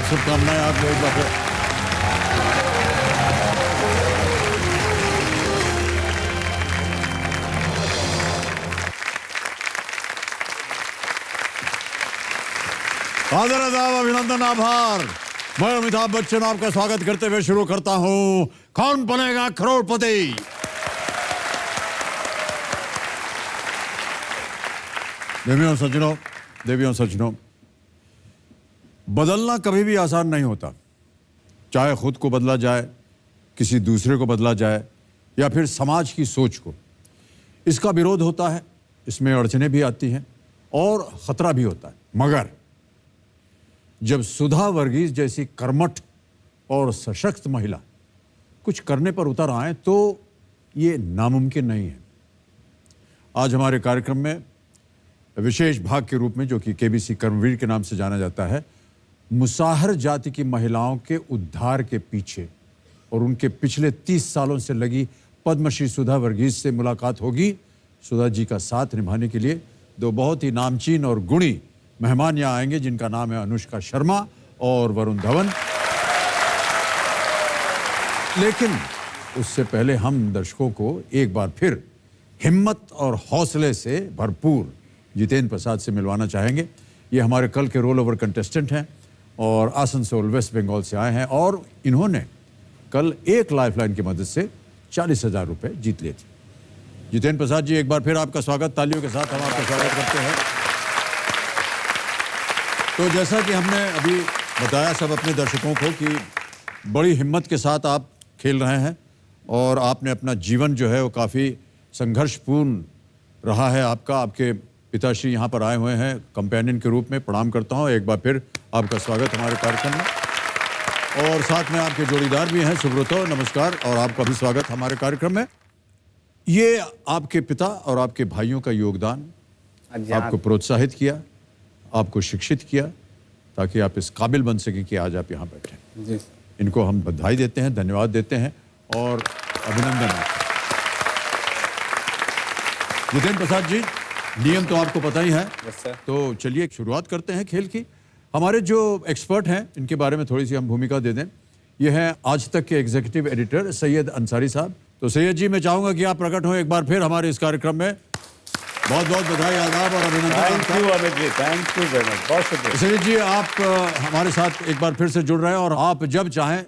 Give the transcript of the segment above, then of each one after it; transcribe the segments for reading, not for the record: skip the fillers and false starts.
शुभकामनाएं आपको एक बार फिर। आदर अदाब अभिनंदन आभार। मैं अमिताभ बच्चन आपका स्वागत करते हुए शुरू करता हूं कौन बनेगा करोड़पति। देवियों सज्जनों, बदलना कभी भी आसान नहीं होता। चाहे खुद को बदला जाए, किसी दूसरे को बदला जाए या फिर समाज की सोच को, इसका विरोध होता है, इसमें अड़चनें भी आती हैं और खतरा भी होता है। मगर जब सुधा वर्गीस जैसी कर्मठ और सशक्त महिला कुछ करने पर उतर आए तो ये नामुमकिन नहीं है। आज हमारे कार्यक्रम में विशेष भाग के रूप में, जो कि केबीसी कर्मवीर के नाम से जाना जाता है, मुसाहर जाति की महिलाओं के उद्धार के पीछे और उनके पिछले 30 सालों से लगी पद्मश्री सुधा वर्गीस से मुलाकात होगी। सुधा जी का साथ निभाने के लिए दो बहुत ही नामचीन और गुणी मेहमान यहाँ आएंगे, जिनका नाम है अनुष्का शर्मा और वरुण धवन। लेकिन उससे पहले हम दर्शकों को एक बार फिर हिम्मत और हौसले से भरपूर जितेंद्र प्रसाद से मिलवाना चाहेंगे। ये हमारे कल के रोल ओवर कंटेस्टेंट हैं और आसनसोल वेस्ट बंगाल से आए हैं और इन्होंने कल एक लाइफलाइन की मदद से 40,000 रुपये जीत लिए थे। जितेंद्र प्रसाद जी, एक बार फिर आपका स्वागत। तालियों के साथ हम आपका स्वागत करते हैं। तो जैसा कि हमने अभी बताया सब अपने दर्शकों को कि बड़ी हिम्मत के साथ आप खेल रहे हैं और आपने अपना जीवन जो है वो काफ़ी संघर्षपूर्ण रहा है आपका। आपके पिताश्री यहाँ पर आए हुए हैं कंपेनियन के रूप में। प्रणाम करता हूँ एक बार फिर, आपका स्वागत हमारे कार्यक्रम में। और साथ में आपके जोड़ीदार भी हैं, सुब्रतो, नमस्कार, और आपका भी स्वागत हमारे कार्यक्रम में। ये आपके पिता और आपके भाइयों का योगदान आपको प्रोत्साहित किया, आपको शिक्षित किया, ताकि आप इस काबिल बन सकें कि आज आप यहाँ बैठे जी। इनको हम बधाई देते हैं, धन्यवाद देते हैं और अभिनंदन। जितेंद्र प्रसाद जी, नियम तो आपको पता ही है, तो चलिए शुरुआत करते हैं खेल की। हमारे जो एक्सपर्ट हैं इनके बारे में थोड़ी सी हम भूमिका दे दें। ये हैं आज तक के एग्जीक्यूटिव एडिटर सैयद अंसारी साहब। तो सैयद जी, मैं चाहूँगा कि आप प्रकट हों एक बार फिर हमारे इस कार्यक्रम में। बहुत बहुत बधाई, आदाब और अभिनंदन। Thank you Amit ji, thank you very much, बहुत शुक्रिया। सैयद जी, आप हमारे साथ एक बार फिर से जुड़ रहे हैं और आप जब चाहें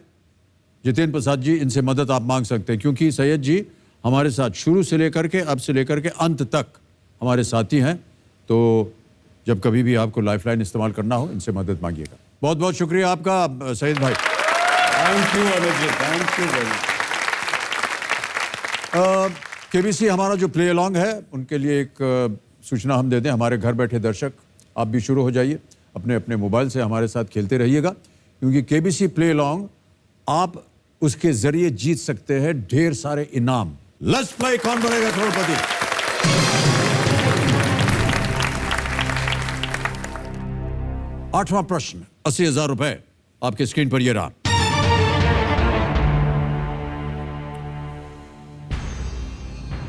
जितेंद्र प्रसाद जी इनसे मदद आप मांग सकते हैं, क्योंकि सैयद जी हमारे साथ शुरू से लेकर के अब से लेकर के अंत तक हमारे साथी हैं। तो जब कभी भी आपको लाइफलाइन इस्तेमाल करना हो, इनसे मदद मांगिएगा। बहुत बहुत शुक्रिया आपका सैयद भाई। Thank you Amit ji, thank you very much. KBC हमारा जो प्ले अलॉन्ग है उनके लिए एक सूचना हम दे दें। हमारे घर बैठे दर्शक, आप भी शुरू हो जाइए, अपने अपने मोबाइल से हमारे साथ खेलते रहिएगा, क्योंकि केबीसी प्ले अलॉन्ग आप उसके जरिए जीत सकते हैं ढेर सारे इनाम। लेट्स प्ले कौन बनेगा करोड़पति। आठवां प्रश्न, 80,000 रुपए आपके स्क्रीन पर ये रहा।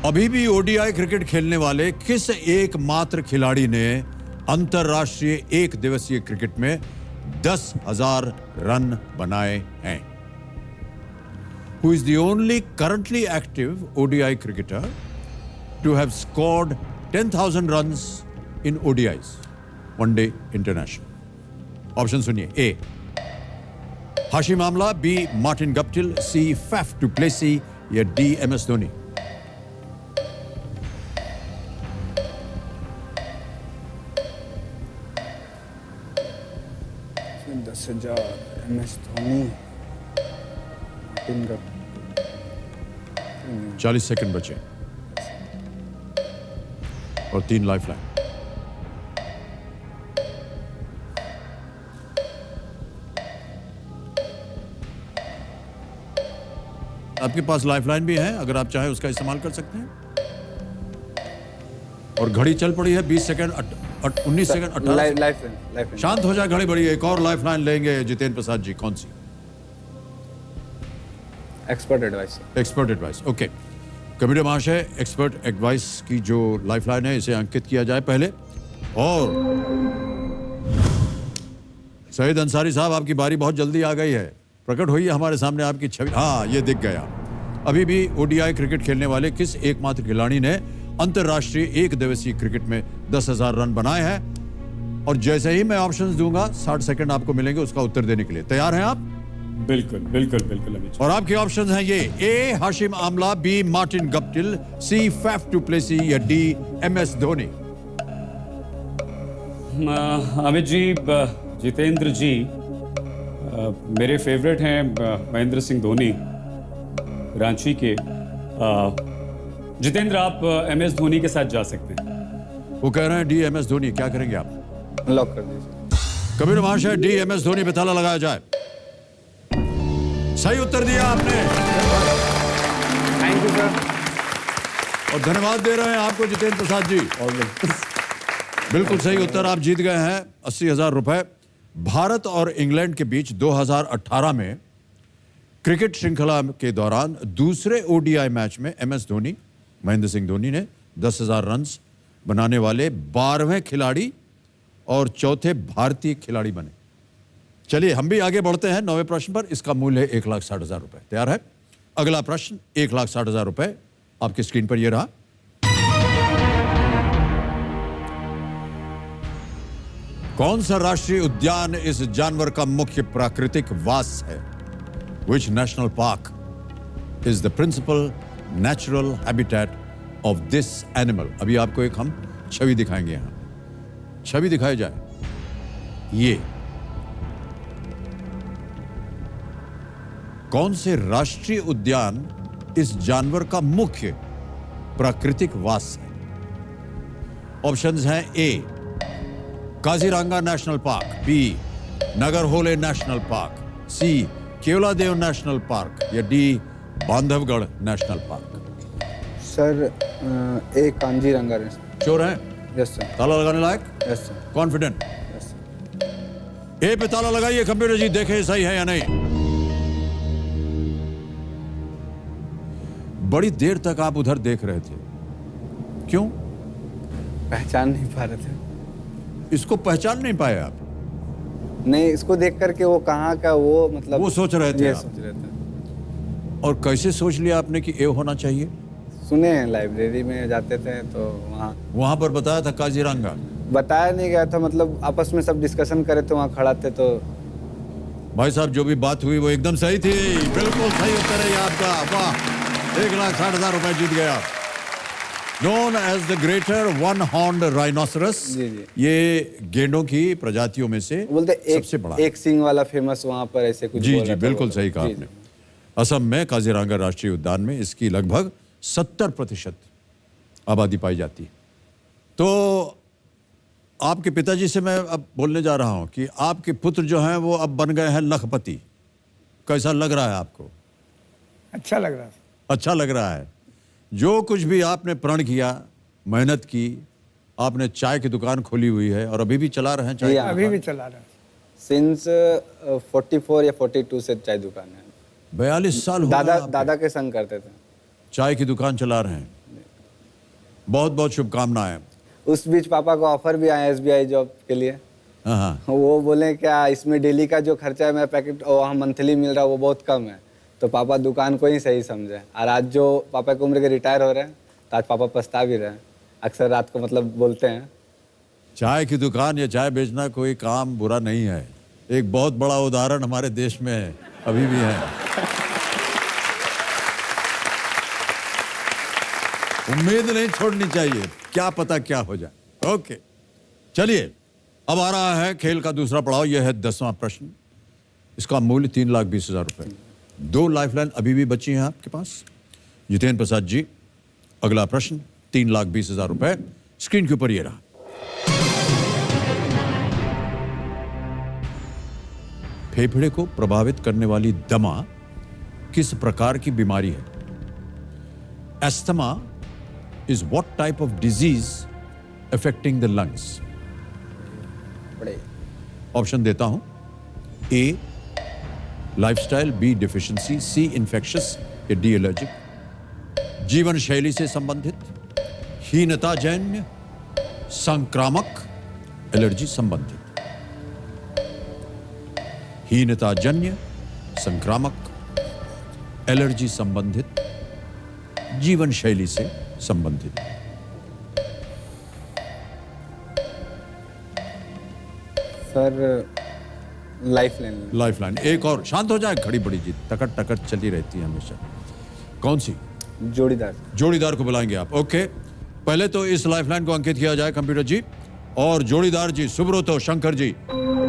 अभी भी ओडीआई क्रिकेट खेलने वाले किस एकमात्र खिलाड़ी ने अंतरराष्ट्रीय एक दिवसीय क्रिकेट में 10,000 रन बनाए हैं? Who is the only currently active ODI cricketer to have scored 10,000 runs in ODIs, One Day International? Option सुनिए। A Hashim Amla, B Martin Guptill, C Faf du Plessis या D MS Dhoni. 10,000 MS Dhoni, Martin Guptill. 40 second बचे और 3 lifeline. आपके पास lifeline भी है, अगर आप चाहें उसका इस्तेमाल कर सकते हैं। और घड़ी चल पड़ी है, 20 सेकंड, 19 सेकंड, 18। लाइफलाइन। शांत हो जाए घड़ी बड़ी। एक और लाइफलाइन लेंगे जितेंद्र प्रसाद जी, कौन सी? Expert advice. Expert advice, okay. Kabir महाशय, एक्सपर्ट एडवाइस की जो लाइफलाइन है इसे अंकित किया जाए पहले। और सईद अंसारी साहब, आपकी बारी बहुत जल्दी आ गई है। प्रकट हुई है हमारे सामने आपकी छवि। हाँ, ये दिख गया। अभी भी ओडीआई क्रिकेट खेलने वाले किस एकमात्र खिलाड़ी ने अंतरराष्ट्रीय एक दिवसीय क्रिकेट में 10,000 रन बनाए हैं? और जैसे ही मैं ऑप्शंस दूंगा 60 सेकंड आपको मिलेंगे उसका उत्तर देने के लिए। तैयार हैं आप? बिल्कुल बिल्कुल बिल्कुल अमित जी। और आपके ऑप्शंस हैं ये: A Hashim Amla, B Martin Guptill, C Faf du Plessis या डी एमएस धोनी। अमित जी, जितेंद्र जी मेरे फेवरेट हैं महेंद्र सिंह धोनी, रांची के। जितेंद्र, आप एमएस धोनी के साथ जा सकते हैं। वो कह रहे हैं डी एमएस धोनी। क्या करेंगे आप? लॉक कर दीजिए। कबीर महाशय, डी एमएस धोनी पे ताला लगाया जाए। सही उत्तर दिया आपने थैंक यू सर। और धन्यवाद दे रहे हैं आपको जितेंद्र प्रसाद जी। बिल्कुल सही उत्तर। आप जीत गए हैं 80,000 रुपए। भारत और इंग्लैंड के बीच 2018 में क्रिकेट श्रृंखला के दौरान दूसरे ओडीआई मैच में एमएस धोनी, महेंद्र सिंह धोनी ने 10,000 रन बनाने वाले 12वें खिलाड़ी और चौथे भारतीय खिलाड़ी बने। चलिए हम भी आगे बढ़ते हैं 9वें प्रश्न पर। इसका मूल्य है 1,60,000 रुपए। तैयार है? अगला प्रश्न 1,60,000 रुपए आपकी स्क्रीन पर यह रहा। कौन सा राष्ट्रीय उद्यान इस जानवर का मुख्य प्राकृतिक वास है? Which national park is the principal natural habitat of this animal? अभी आपको एक हम छवि दिखाएंगे। यहां छवि दिखाई जाए। ये कौन से राष्ट्रीय उद्यान इस जानवर का मुख्य प्राकृतिक वास है? ऑप्शंस हैं: A Kaziranga national park, B Nagarhole national park, C Keoladeo national park या D Bandhavgarh national park. Sir A Kaziranga national. Sure हैं? Yes sir. ताला लगाने लायक? Yes sir. Confident? Yes sir. A पे ताला लगाइए। कंप्यूटर जी देखें सही है या नहीं। बड़ी देर तक आप उधर देख रहे थे, क्यों? पहचान नहीं पा रहे थे। इसको पहचान नहीं पाए आप? नहीं, इसको देख करके वो कहाँ का वो मतलब वो सोच रहे थे ये आप। सोच रहे थे। और कैसे सोच लिया आपने कि ए होना चाहिए? सुने हैं, लाइब्रेरी में जाते थे तो वहाँ पर बताया था काजीरंगा। बताया नहीं गया था, मतलब आपस में सब डिस्कशन करे थे, वहाँ खड़ा थे तो। भाई साहब, जो भी बात हुई वो एकदम सही थी। बिल्कुल सही उत्तर है ये आपका। वाह, 1,60,000 रुपए जीत गया। Known as the greater one-horned rhinoceros, जी, जी। ये गेंडों की प्रजातियों में से बोलते सबसे बड़ा। एक सींग वाला फेमस वहाँ पर ऐसे कुछ जी बोल जी, रहा था बिल्कुल वो। सही कहा जी, आपने। जी। असम में काजीरंगा राष्ट्रीय उद्यान में इसकी लगभग 70% आबादी पाई जाती है। तो आपके पिताजी से मैं अब बोलने जा रहा हूं कि आपके पुत्र जो हैं वो अब बन गए हैं लखपति। कैसा लग रहा है आपको? अच्छा लग रहा था। अच्छा लग रहा है। जो कुछ भी आपने प्रण किया, मेहनत की, आपने चाय की दुकान खोली हुई है और अभी भी चला रहे हैं चाय की Yeah. अभी दुकान। भी चला रहा है। सिंस 44 या 42 से चाय दुकान है। 42 साल हो गए दादा आपके। दादा के संग करते थे। चाय की दुकान चला रहे हैं। बहुत बहुत शुभकामनाएं। उस बीच पापा को ऑफर भी आया SBI जॉब के लिए। हाँ हाँ, वो बोले क्या इसमें डेली का जो खर्चा है मेरा पैकेट और वहाँ मंथली मिल रहा है वो बहुत कम है, तो पापा दुकान को ही सही समझे। और आज जो पापा की उम्र के रिटायर हो रहे हैं तो आज पापा पछता भी रहे हैं। अक्सर रात को मतलब बोलते हैं। चाय की दुकान या चाय बेचना कोई काम बुरा नहीं है। एक बहुत बड़ा उदाहरण हमारे देश में अभी भी है। उम्मीद नहीं छोड़नी चाहिए, क्या पता क्या हो जाए। ओके, चलिए अब आ रहा है खेल का दूसरा पड़ाव। यह है 10वां प्रश्न। इसका मूल्य 3,20,000 रुपए। 2 लाइफलाइन अभी भी बची हैं आपके पास। जितेंद्र प्रसाद जी, अगला प्रश्न 3,20,000 रुपए स्क्रीन के ऊपर ये रहा। फेफड़े को प्रभावित करने वाली दमा किस प्रकार की बीमारी है? Asthma is what type of disease affecting the lungs? बड़े ऑप्शन देता हूं। ए लाइफस्टाइल, बी डिफिशिएंसी, सी इन्फेक्शियस या डी एलर्जिक। जीवन शैली से संबंधित, हीनता जन्य, संक्रामक, एलर्जी संबंधित। हीनताजन्य, संक्रामक, एलर्जी संबंधित, जीवन शैली से संबंधित। Sir lifeline. लाइफलाइन। एक और, शांत हो जाए, खड़ी बड़ी जीत टकट टकट चली रहती है हमेशा। कौन सी? जोड़ीदार। जोड़ीदार को बुलाएंगे आप। ओके, पहले तो इस लाइफलाइन को अंकित किया जाए कंप्यूटर जी, और जोड़ीदार जी सुब्रतो शंकर जी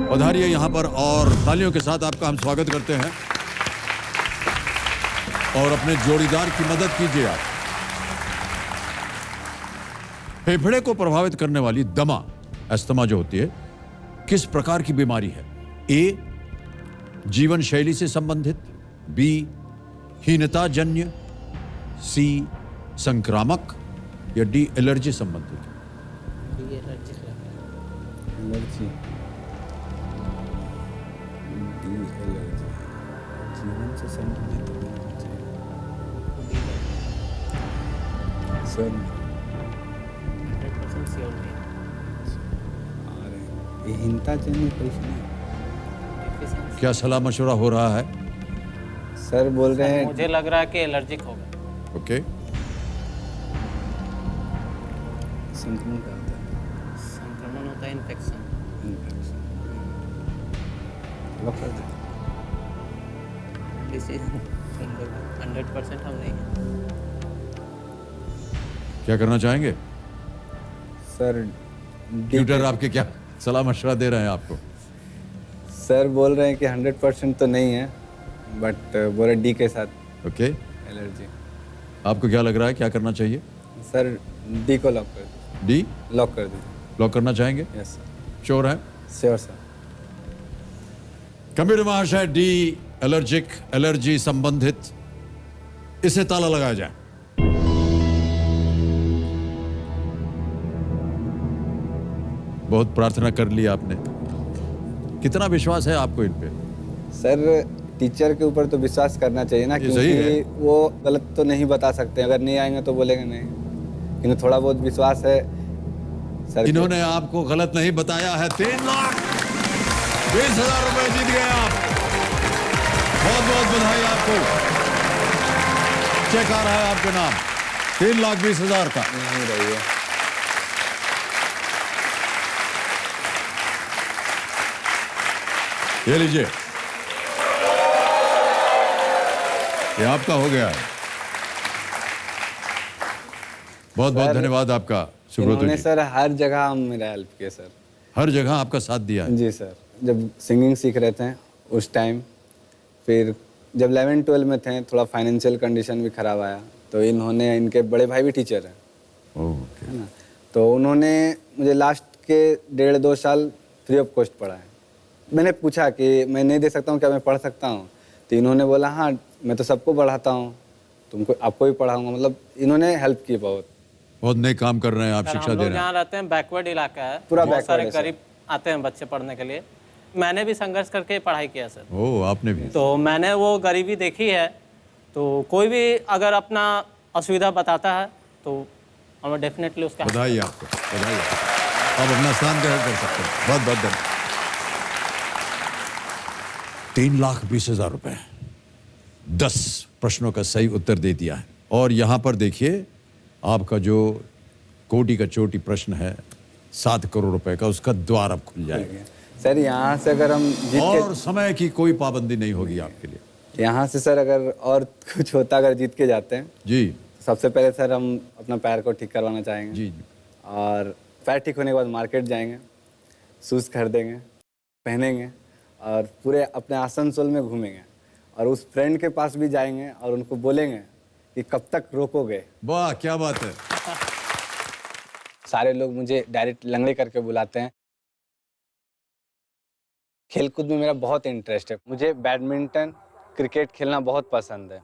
पधारिए यहां पर, और तालियों के साथ आपका हम स्वागत करते हैं। और अपने जोड़ीदार की मदद कीजिए आप। फेफड़े को प्रभावित करने वाली दमा, अस्थमा जो होती है, किस प्रकार की बीमारी है? ए, जीवन शैली से संबंधित, बी, हीनताजन्य, सी, संक्रामक, या डी, एलर्जी संबंधित? एलर्जी। जीवन से संबंधित सर। 100% श्योर नहीं। ये हीनताजन्य परेशानी। Deficiency। क्या सलाह मशवरा हो रहा है? सर बोल रहे हैं मुझे लग रहा है कि एलर्जिक होगा। ओके, संक्रमण का होता है। संक्रमण होता है, इन्फेक्शन। इन्फेक्शन। लॉक कर दे। 100% हम नहीं हैं। क्या करना चाहेंगे? सर ट्यूटर आपके क्या सलाह मशवरा दे रहे हैं आपको? सर बोल रहे हैं कि 100% तो नहीं है, बट बोले डी के साथ ओके, एलर्जी। आपको क्या लग रहा है, क्या करना चाहिए? सर डी को लॉक कर दीजिए। डी लॉक कर दीजिए। लॉक करना चाहेंगे? Yes sir. श्योर है? Sure sir. कंप्यूटर महाशय, डी, एलर्जिक, एलर्जी संबंधित, इसे ताला लगाया जाए। बहुत प्रार्थना कर ली आपने। कितना विश्वास है आपको इन पे? सर टीचर के ऊपर तो विश्वास करना चाहिए ना, ये सही है। क्योंकि वो गलत तो नहीं बता सकते। अगर नहीं आएंगे तो बोलेंगे नहीं, लेकिन थोड़ा बहुत विश्वास है सर। इन्होंने आपको गलत नहीं बताया है। 3,20,000 रुपए जीत गए आप। बहुत बहुत बधाई आपको। चेक आ रहा है आपके नाम 3,20,000 का। नहीं रही है। ये लीजिए, ये आपका हो गया है। बहुत बहुत सर, धन्यवाद आपका सुब्रतो इन्होंने जी। सर हर जगह हम मेरा हेल्प किया सर। हर जगह आपका साथ दिया है। जी सर। जब सिंगिंग सीख रहे थे उस टाइम, फिर जब 11-12 में थे, थोड़ा फाइनेंशियल कंडीशन भी खराब आया, तो इन्होंने, इनके बड़े भाई भी टीचर हैं, ओके, है ना, तो उन्होंने मुझे लास्ट के 1.5-2 साल फ्री ऑफ कॉस्ट पढ़ाया। मैंने पूछा कि मैं नहीं दे सकता हूँ, क्या मैं पढ़ सकता हूँ? तो इन्होंने बोला हाँ, मैं तो सबको पढ़ाता हूँ, तुमको, आपको भी पढ़ाऊँगा। मतलब इन्होंने हेल्प की बहुत। बहुत नए काम कर रहे हैं आप, सर, शिक्षा हम दे लोग रहे हैं। जहाँ रहते हैं बैकवर्ड इलाका है, पूरा बहुत backward सारे है सर। गरीब आते हैं बच्चे पढ़ने के लिए। मैंने भी संघर्ष करके पढ़ाई किया सर, ओ, आपने भी? तो मैंने वो गरीबी देखी है। तो कोई भी अगर अपना असुविधा बताता है तो हमें डेफिनेटली उसका बधाई आपको, बधाई। आप अपना स्थान ग्रहण कर सकते हैं। बहुत बहुत धन्यवाद। 3,20,000 रुपए, 10 प्रश्नों का सही उत्तर दे दिया है। और यहां पर देखिए, आपका जो कोटि का चोटी प्रश्न है 7 करोड़ रुपए का, उसका द्वार अब खुल जाएगा। सर यहाँ से अगर हम जीत और समय की कोई पाबंदी नहीं होगी आपके लिए। के, यहाँ से सर अगर और कुछ होता, अगर जीत के जाते हैं, जी सबसे पहले सर हम अपना पैर को ठीक करवाना चाहेंगे। जी। और पैर ठीक होने के बाद मार्केट जाएंगे, शूज़ खरीदेंगे, पहनेंगे, और पूरे अपने आसनसोल में घूमेंगे, और उस फ्रेंड के पास भी जाएंगे और उनको बोलेंगे कि कब तक रोकोगे। वाह, क्या बात है। सारे लोग मुझे डायरेक्ट लंगड़े करके बुलाते हैं। खेलकूद में मेरा बहुत इंटरेस्ट है। मुझे बैडमिंटन, क्रिकेट खेलना बहुत पसंद है।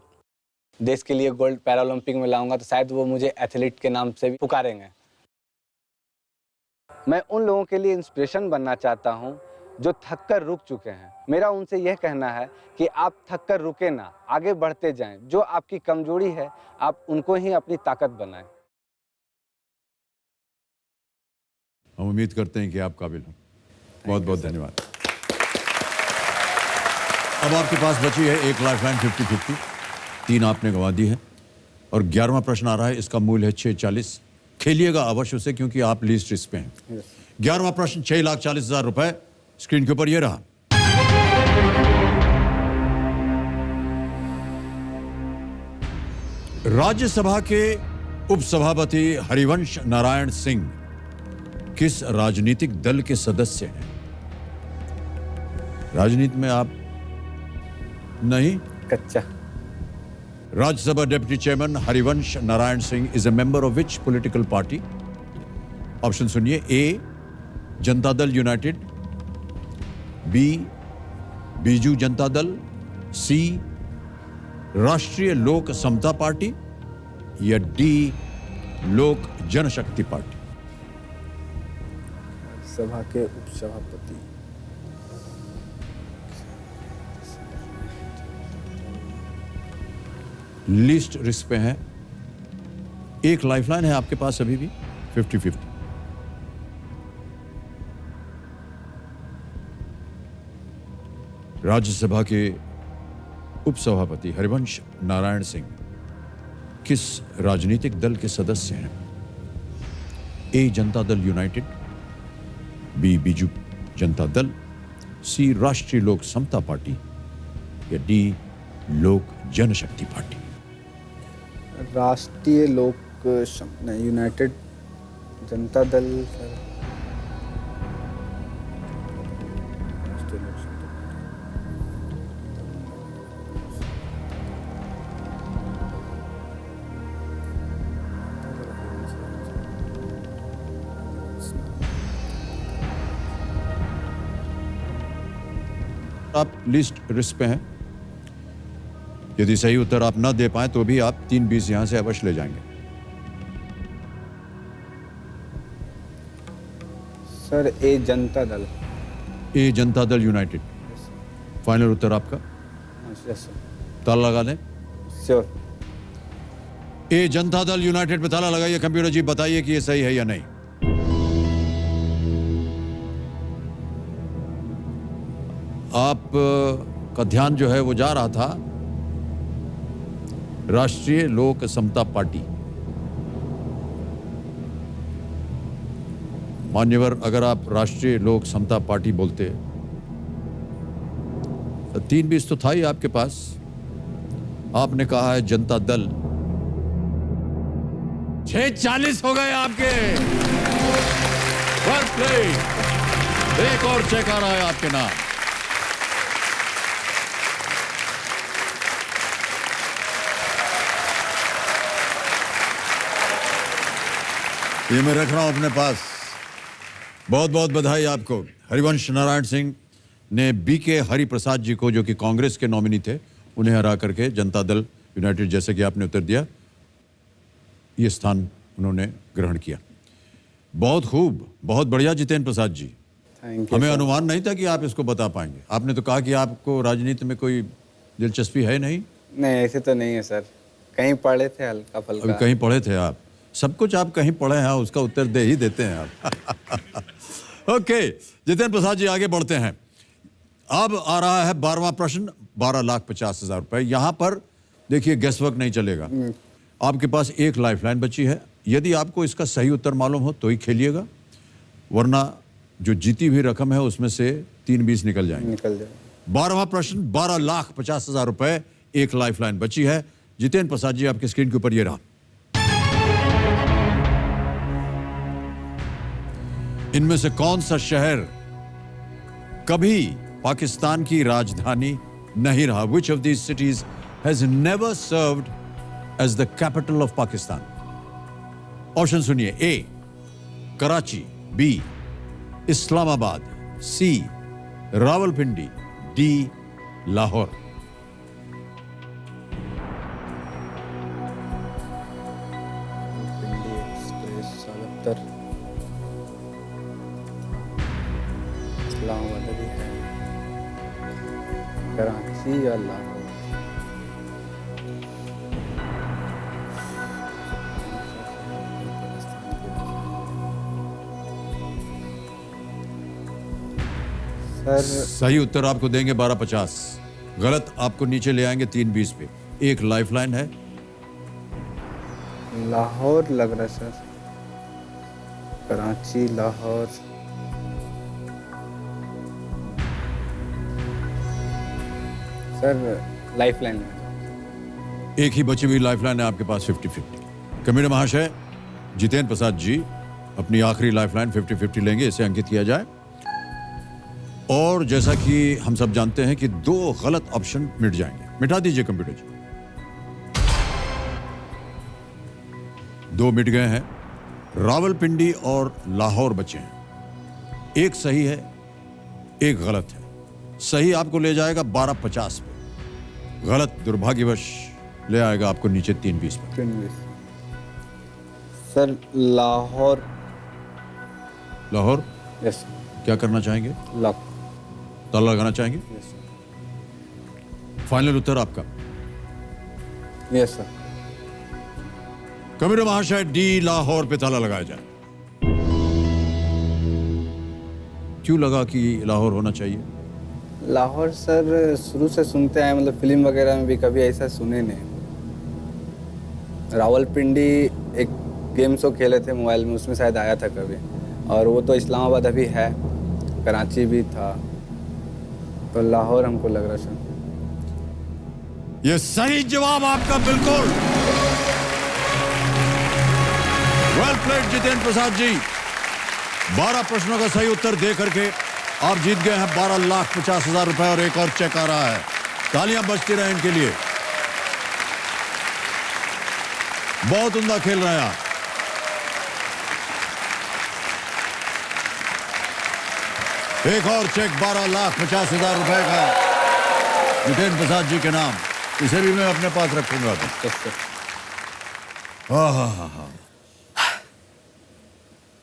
देश के लिए गोल्ड पैरालंपिक में लाऊंगा तो शायद वो मुझे एथलीट के नाम से भी पुकारेंगे। मैं उन लोगों के लिए इंस्पिरेशन बनना चाहता हूं जो थक कर रुक चुके हैं। मेरा उनसे यह कहना है कि आप थक कर रुके ना, आगे बढ़ते जाएं। जो आपकी कमजोरी है, आप उनको ही अपनी ताकत बनाएं। हम उम्मीद करते हैं कि आप काबिल हो। बहुत बहुत धन्यवाद। अब आपके पास बची है एक लाइफलाइन 50-50, 3 आपने गंवा दी है और 11वां प्रश्न आ रहा है, इसका मूल्य है 640। खेलिएगा अवश्य उसे क्योंकि आप लीस्ट रिस्क पे हैं। 11वां प्रश्न 6,40,000 रुपए स्क्रीन के ऊपर ये रहा। राज्यसभा के उपसभापति हरिवंश नारायण सिंह किस राजनीतिक दल के सदस्य हैं? राजनीति में आप नहीं? कच्चा। Rajya Sabha deputy chairman Harivansh Narayan Singh is a member of which political party? Option सुनिए। ए जनता दल यूनाइटेड, बी बीजू जनता दल, सी राष्ट्रीय लोक समता पार्टी या डी लोक जनशक्ति पार्टी। सभा के उपसभापति लिस्ट रिस्क पे है। एक लाइफलाइन है आपके पास अभी भी 50-50। राज्यसभा के उपसभापति हरिवंश नारायण सिंह किस राजनीतिक दल के सदस्य हैं? ए जनता दल यूनाइटेड, बी बीजू जनता दल, सी राष्ट्रीय लोक समता पार्टी या डी लोक जनशक्ति पार्टी। राष्ट्रीय लोक यूनाइटेड जनता दल सर। राष्ट्रीय लोक समता आप लिस्ट रिस्क पे हैं। यदि सही उत्तर आप न दे पाए तो भी आप 3-20 यहां से अवश्य ले जाएंगे। सर ए जनता दल। ए जनता दल यूनाइटेड फाइनल उत्तर आपका? यस ताला लगा दें। श्योर। ए जनता दल यूनाइटेड पे ताला लगाइए। कंप्यूटर जी बताइए कि ये सही है या नहीं। आप का ध्यान जो है वो जा रहा था राष्ट्रीय लोक समता पार्टी। मान्यवर, अगर आप राष्ट्रीय लोक समता पार्टी बोलते तो 3-20 तो था ही आपके पास। आपने कहा है जनता दल। 640 हो गए आपके। Well played. एक और चेक आ रहा है आपके नाम। ये मैं रख रहा हूं अपने पास। बहुत बहुत बधाई आपको। हरिवंश नारायण सिंह ने बीके हरिप्रसाद जी को, जो कि कांग्रेस के नॉमिनी थे, उन्हें हरा करके जनता दल यूनाइटेड, जैसे कि आपने उत्तर दिया, ये स्थान उन्होंने ग्रहण किया। बहुत खूब, बहुत बढ़िया जितेंद्र प्रसाद जी। Thank you. हमें अनुमान नहीं था कि आप इसको बता पाएंगे। आपने तो कहा कि आपको राजनीति में कोई दिलचस्पी है नहीं। नहीं, ऐसे तो नहीं है सर। कहीं पढ़े थे हल्का अभी फल्का। कहीं पढ़े थे आप। सब कुछ आप कहीं पढ़े हैं, उसका उत्तर दे ही देते हैं आप। ओके, जितेंद्र प्रसाद जी आगे बढ़ते हैं। अब आ रहा है 12वां प्रश्न, 12,50,000 रुपए। यहां पर देखिए गेस वर्क नहीं चलेगा। आपके पास एक लाइफलाइन बची है। यदि आपको इसका सही उत्तर मालूम हो तो ही खेलिएगा, वरना जो जीती हुई रकम है उसमें से 3-20 निकल जाएंगे। निकल जाए। 12वां प्रश्न, 12,50,000 रुपए। एक लाइफलाइन बची है। जितेंद्र प्रसाद जी आपके स्क्रीन के ऊपर ये रहा। इनमें से कौन सा शहर कभी पाकिस्तान की राजधानी नहीं रहा? Which of these cities has never served as the capital of Pakistan? Option सुनिए। ए कराची, बी इस्लामाबाद, सी रावलपिंडी, डी लाहौर। पिंडी एक्सप्रेस सालत्तर इस्लामाबाद भी है। कराची या लाहौर? सर सही उत्तर आपको देंगे 12,50। गलत आपको नीचे ले आएंगे 320 पे। एक लाइफलाइन है, लाहौर लग रहा है sir, Karachi, Lahore. Sir lifeline में एक ही बची हुई लाइफलाइन है आपके पास 50-50। कमेटी महाशय जितेंद्र प्रसाद जी अपनी आखिरी लाइफलाइन 50-50 लेंगे, इसे अंकित किया जाए। और जैसा कि हम सब जानते हैं कि 2 गलत ऑप्शन मिट जाएंगे। मिटा दीजिए कंप्यूटर जी। 2 मिट गए हैं, रावलपिंडी और लाहौर बचे हैं। एक सही है, एक गलत है। सही आपको ले जाएगा 1250 पे, गलत दुर्भाग्यवश ले आएगा आपको नीचे 320 पे। 320। Sir Lahore. Lahore yes sir, क्या करना चाहेंगे? लॉक। ताला लगाना चाहेंगे? Yes sir. फाइनल उत्तर आपका? Yes sir. कमेटी महाशय डी लाहौर पे ताला लगाया जाए। क्यों लगा कि लाहौर होना चाहिए? लाहौर सर शुरू से सुनते आए, मतलब फिल्म वगैरह में भी कभी ऐसा सुने नहीं। रावलपिंडी एक गेम शो खेले थे मोबाइल में, उसमें शायद आया था कभी, और वो तो इस्लामाबाद अभी है, कराची भी था, तो लाहौर हमको लग रहा सर। ये सही जवाब आपका बिल्कुल। वेल प्लेड जितेंद्र प्रसाद जी। 12 प्रश्नों का सही उत्तर दे करके आप जीत गए हैं 12,50,000 रुपए और एक और चेक आ रहा है। तालियां बजती रहे इनके लिए। बहुत उम्दा खेल रहे हैं आप। एक और चेक 12,50,000 रुपए का जितेंद्र प्रसाद जी के नाम, इसे भी मैं अपने पास रखूंगा।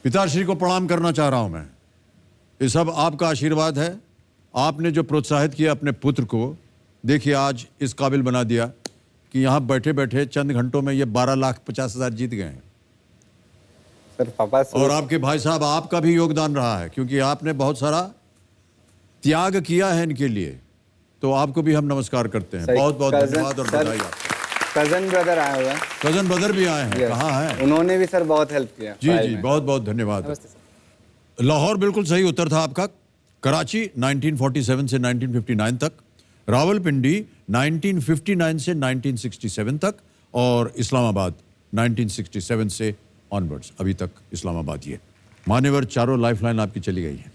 पिताश्री को प्रणाम करना चाह रहा हूं मैं। ये सब आपका आशीर्वाद है। आपने जो प्रोत्साहित किया अपने पुत्र को, देखिए आज इस काबिल बना दिया कि यहां बैठे बैठे चंद घंटों में ये 12,50,000 जीत गए हैं। सर पापा से और आपके भाई साहब, आपका भी योगदान रहा है क्योंकि आपने बहुत सारा त्याग किया है इनके लिए, तो आपको भी हम नमस्कार करते हैं। बहुत बहुत धन्यवाद और बधाई आपको। कजन ब्रदर आए हुए हैं। कजन ब्रदर भी आए हैं। कहाँ हैं? उन्होंने भी सर बहुत हेल्प किया। जी जी, बहुत बहुत धन्यवाद। लाहौर बिल्कुल सही उत्तर था आपका। कराची 1947 से 1959 तक, रावलपिंडी 1959 से 1967 तक, और इस्लामाबाद 1967 से ऑनवर्ड्स, अभी तक इस्लामाबाद ही है। मान्यवर, चारों लाइफलाइन आपकी चली गई है।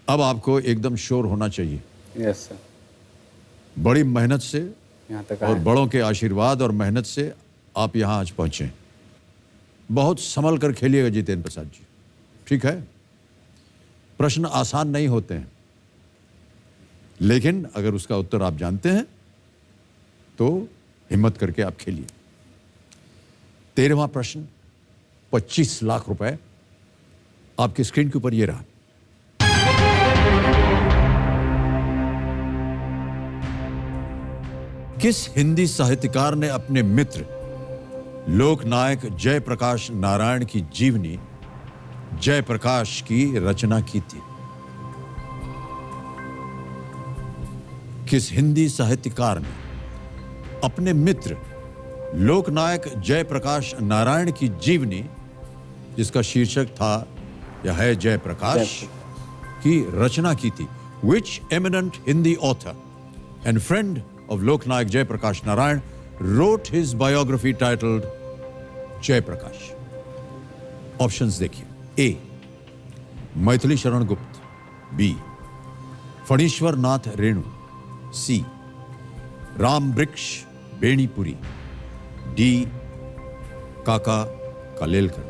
अब आपको एकदम श्योर होना चाहिए। Yes sir. बड़ी मेहनत से यहाँ तक और आए। बड़ों के आशीर्वाद और मेहनत से आप यहाँ आज पहुँचे। बहुत संभल कर खेलिएगा जितेंद्र प्रसाद जी, ठीक है? प्रश्न आसान नहीं होते हैं, लेकिन अगर उसका उत्तर आप जानते हैं तो हिम्मत करके आप खेलिए। 13वां प्रश्न, 25 लाख रुपए आपकी स्क्रीन के ऊपर ये रहा। किस हिंदी साहित्यकार ने अपने मित्र लोकनायक जयप्रकाश नारायण की जीवनी जयप्रकाश की रचना की थी? किस हिंदी साहित्यकार ने अपने मित्र लोकनायक जयप्रकाश नारायण की जीवनी, जिसका शीर्षक था या है जयप्रकाश, की रचना की थी? Which eminent Hindi author and friend of Loknayak Jayaprakash Narayan wrote his biography titled Jayaprakash? Options देखिए। A. Maithili Sharan Gupt, B. Phanishwar Nath Renu, C. Ram वृक्ष बेणीपुरी, D. काका कालेलकर।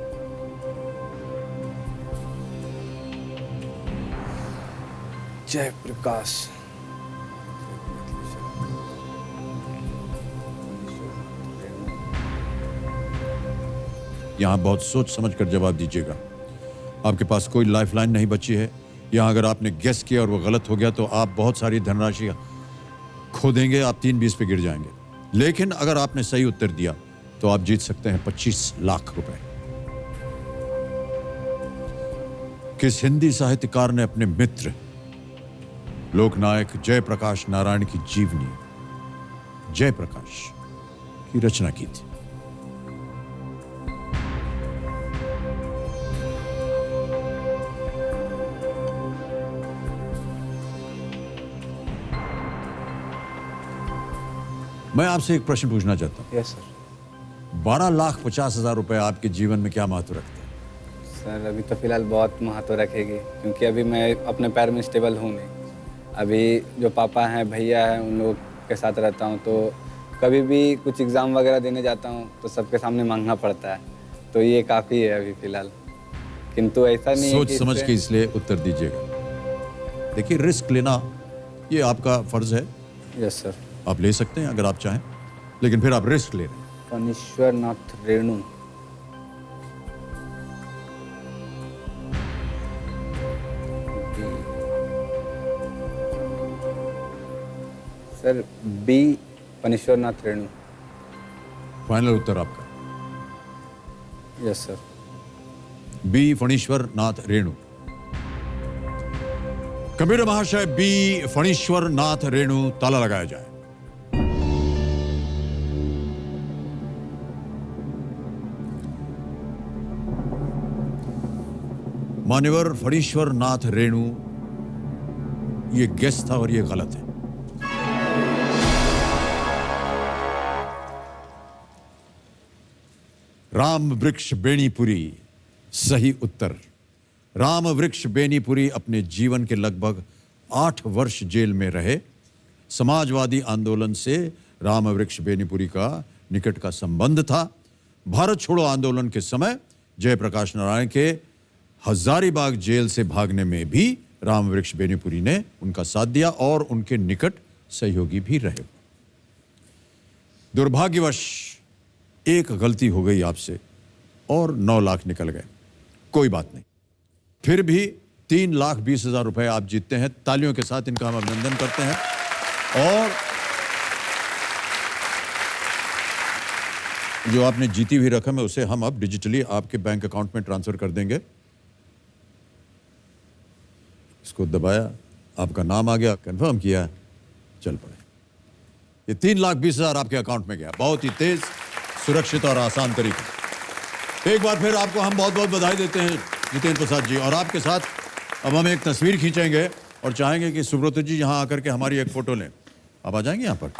जयप्रकाश। यहां बहुत सोच समझ कर जवाब दीजिएगा। आपके पास कोई लाइफलाइन नहीं बची है। यहां अगर आपने गेस किया और वो गलत हो गया तो आप बहुत सारी धनराशि खो देंगे, आप 320 पे गिर जाएंगे। लेकिन अगर आपने सही उत्तर दिया तो आप जीत सकते हैं 25 लाख रुपए। किस हिंदी साहित्यकार ने अपने मित्र लोकनायक जयप्रकाश नारायण की जीवनी जयप्रकाश की रचना की थी। मैं आपसे एक प्रश्न पूछना चाहता हूं। Yes sir. 12,50,000 रुपए आपके जीवन में क्या महत्व रखते हैं? सर अभी तो फिलहाल बहुत महत्व रखेगी, क्योंकि अभी मैं अपने पैर में स्टेबल हूँ नहीं। अभी जो पापा हैं, भैया हैं, उन लोग के साथ रहता हूँ, तो कभी भी कुछ एग्ज़ाम वगैरह देने जाता हूँ तो सबके सामने मांगना पड़ता है, तो ये काफ़ी है अभी फ़िलहाल। किंतु ऐसा नहीं है सोच कि समझ के इसलिए उत्तर दीजिएगा। देखिए, रिस्क लेना ये आपका फर्ज है, यस सर। आप ले सकते हैं अगर आप चाहें, लेकिन फिर आप रिस्क ले रहे हैं। Phanishwar Nath Renu. Sir B Phanishwar Nath Renu. Final उत्तर आपका yes sir. B Phanishwar Nath Renu. Computer महाशय, बी फणीश्वर नाथ रेणु, ताला लगाया जाए। मान्यवर फणीश्वर नाथ रेणु, ये गेस था और ये गलत है। राम वृक्ष बेनीपुरी सही उत्तर। राम वृक्ष बेनीपुरी अपने जीवन के लगभग 8 वर्ष जेल में रहे। समाजवादी आंदोलन से राम वृक्ष बेनीपुरी का निकट का संबंध था। भारत छोड़ो आंदोलन के समय जयप्रकाश नारायण के हजारीबाग जेल से भागने में भी राम वृक्ष बेनीपुरी ने उनका साथ दिया और उनके निकट सहयोगी भी रहे। दुर्भाग्यवश एक गलती हो गई आपसे और 9 लाख निकल गए। कोई बात नहीं, फिर भी 3,20,000 रुपए आप जीतते हैं। तालियों के साथ इनका हम अभिनंदन करते हैं। और जो आपने जीती हुई रकम है उसे हम अब डिजिटली आपके बैंक अकाउंट में ट्रांसफर कर देंगे। इसको दबाया, आपका नाम आ गया, कंफर्म किया, चल पड़े। ये 3,20,000 आपके अकाउंट में गया, बहुत ही तेज, सुरक्षित और आसान तरीके। एक बार फिर आपको हम बहुत बहुत बधाई देते हैं जितेंद्र प्रसाद जी। और आपके साथ अब हम एक तस्वीर खींचेंगे और चाहेंगे कि सुब्रत जी यहां आकर के हमारी एक फोटो लें। आप आ जाएंगे यहां पर?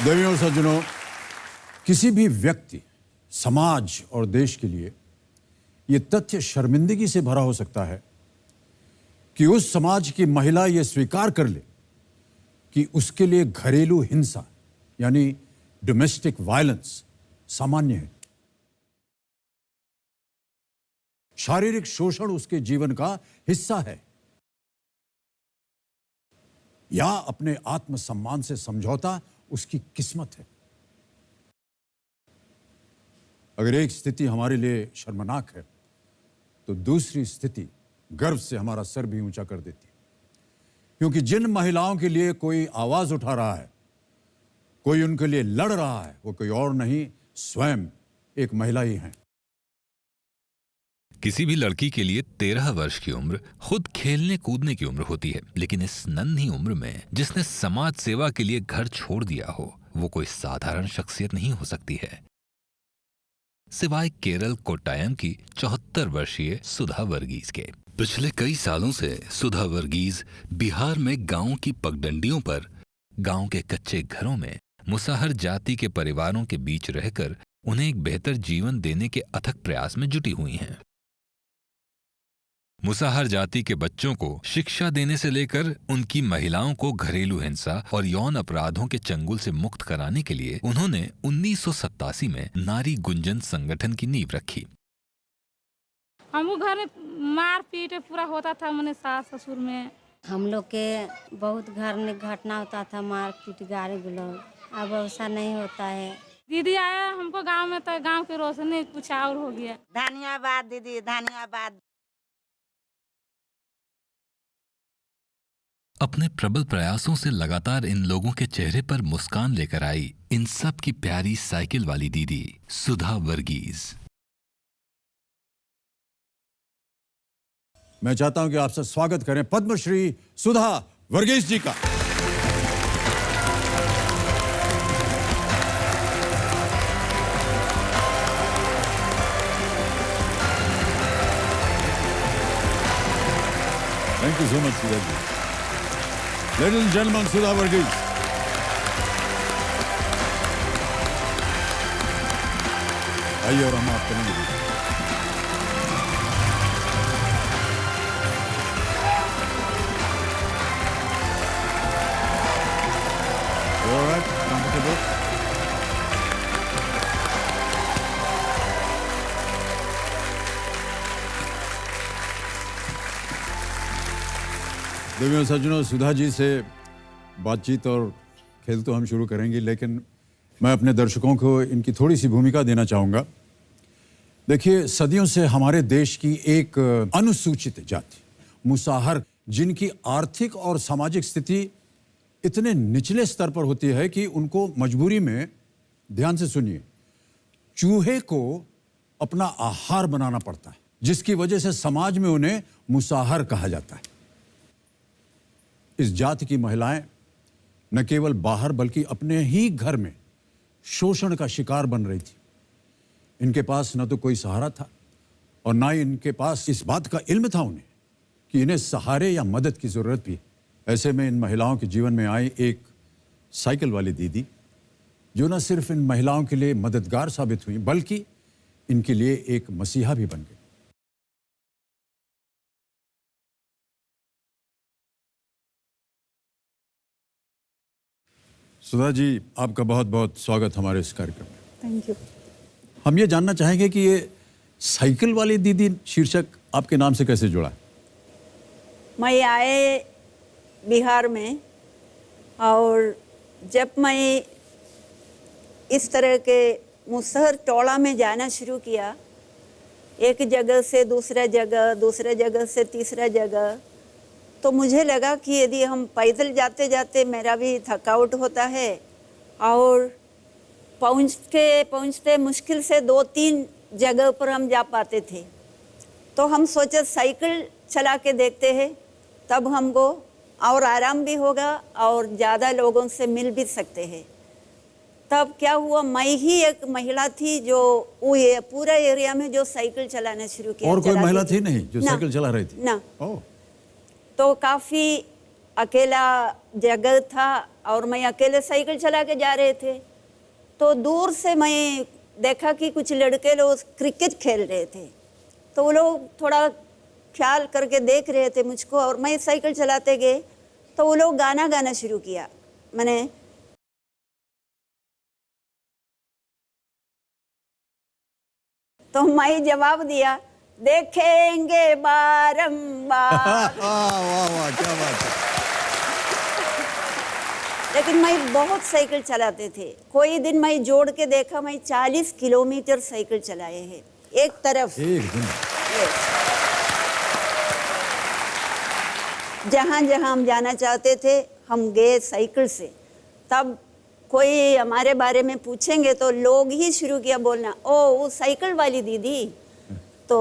देवियों और सज्जनों, किसी भी व्यक्ति, समाज और देश के लिए यह तथ्य शर्मिंदगी से भरा हो सकता है कि उस समाज की महिला यह स्वीकार कर ले कि उसके लिए घरेलू हिंसा यानी डोमेस्टिक वायलेंस सामान्य है। शारीरिक शोषण उसके जीवन का हिस्सा है, या अपने आत्मसम्मान से समझौता उसकी किस्मत है। अगर एक स्थिति हमारे लिए शर्मनाक है तो दूसरी स्थिति गर्व से हमारा सर भी ऊंचा कर देती है, क्योंकि जिन महिलाओं के लिए कोई आवाज उठा रहा है, कोई उनके लिए लड़ रहा है, वो कोई और नहीं, स्वयं एक महिला ही है। किसी भी लड़की के लिए 13 वर्ष की उम्र खुद खेलने कूदने की उम्र होती है, लेकिन इस नन्ही उम्र में जिसने समाज सेवा के लिए घर छोड़ दिया हो, वो कोई साधारण शख्सियत नहीं हो सकती है, सिवाय केरल कोट्टायम की 74 वर्षीय सुधा वर्गीज के। पिछले कई सालों से सुधा वर्गीज बिहार में गांव की पगडंडियों पर, गांव के कच्चे घरों में मुसाहर जाति के परिवारों के बीच रहकर उन्हें एक बेहतर जीवन देने के अथक प्रयास में जुटी हुई हैं। मुसाहर जाति के बच्चों को शिक्षा देने से लेकर उनकी महिलाओं को घरेलू हिंसा और यौन अपराधों के चंगुल से मुक्त कराने के लिए उन्होंने 1987 में नारी गुंजन संगठन की नींव रखी। हम घर में मार पीट पूरा होता था, मैंने सास ससुर में। हम लोग के बहुत घर में घटना होता था, मार पीट गाली गलौज। अब ऐसा नहीं होता है। दीदी आया हमको गांव में, तो गांव की रोशनी कुछ और हो गया। धन्यवाद दीदी, धन्यवाद। अपने प्रबल प्रयासों से लगातार इन लोगों के चेहरे पर मुस्कान लेकर आई इन सब की प्यारी साइकिल वाली दीदी सुधा वर्गीज। मैं चाहता हूं कि आपसे स्वागत करें पद्मश्री सुधा वर्गीज जी का। Thank you so much Sudha ji. Ladies and gentlemen, Sudha Varghese. आइए और हम आप करेंगे। All right, comfortable. देवियों सज्जनों, सुधा जी से बातचीत और खेल तो हम शुरू करेंगे, लेकिन मैं अपने दर्शकों को इनकी थोड़ी सी भूमिका देना चाहूँगा। देखिए, सदियों से हमारे देश की एक अनुसूचित जाति मुसाहर, जिनकी आर्थिक और सामाजिक स्थिति इतने निचले स्तर पर होती है कि उनको मजबूरी में, ध्यान से सुनिए, चूहे को अपना आहार बनाना पड़ता है, जिसकी वजह से समाज में उन्हें मुसाहर कहा जाता है। इस जाति की महिलाएं न केवल बाहर बल्कि अपने ही घर में शोषण का शिकार बन रही थी। इनके पास न तो कोई सहारा था और ना ही इनके पास इस बात का इल्म था उन्हें कि इन्हें सहारे या मदद की जरूरत भी है। ऐसे में इन महिलाओं के जीवन में आई एक साइकिल वाली दीदी, जो न सिर्फ इन महिलाओं के लिए मददगार साबित हुई बल्कि इनके लिए एक मसीहा भी बन गई। सुधा जी, आपका बहुत बहुत स्वागत हमारे इस कार्यक्रम में। Thank you. हम ये जानना चाहेंगे कि ये साइकिल वाली दीदी शीर्षक आपके नाम से कैसे जुड़ा? मैं आए बिहार में, और जब मैं इस तरह के मुसहर टोला में जाना शुरू किया, एक जगह से दूसरा जगह, दूसरे जगह से तीसरा जगह, तो मुझे लगा कि यदि हम पैदल जाते जाते मेरा भी थकावट होता है और पहुँचते मुश्किल से 2-3 जगह पर हम जा पाते थे, तो हम सोचे साइकिल चला के देखते हैं, तब हमको और आराम भी होगा और ज़्यादा लोगों से मिल भी सकते हैं। तब क्या हुआ, मैं ही एक महिला थी जो ये पूरा एरिया में जो साइकिल चलाना शुरू किया। और कोई महिला थी नहीं जो साइकिल चला रही थी? ना। तो काफ़ी अकेला जगह था और मैं अकेले साइकिल चला के जा रहे थे, तो दूर से मैं देखा कि कुछ लड़के लोग क्रिकेट खेल रहे थे, तो वो लोग थोड़ा ख्याल करके देख रहे थे मुझको, और मैं साइकिल चलाते गए तो वो लोग गाना गाना शुरू किया। मैंने तो मैं जवाब दिया, देखेंगे बारंबार। वाह वाह, क्या बात है। लेकिन मैं बहुत साइकिल चलाते थे। कोई दिन मैं जोड़ के देखा, मैं 40 किलोमीटर साइकिल चलाए हैं एक तरफ। एक दिन जहाँ जहाँ हम जाना चाहते थे हम गए साइकिल से। तब कोई हमारे बारे में पूछेंगे तो लोग ही शुरू किया बोलना, ओ वो साइकिल वाली दीदी। तो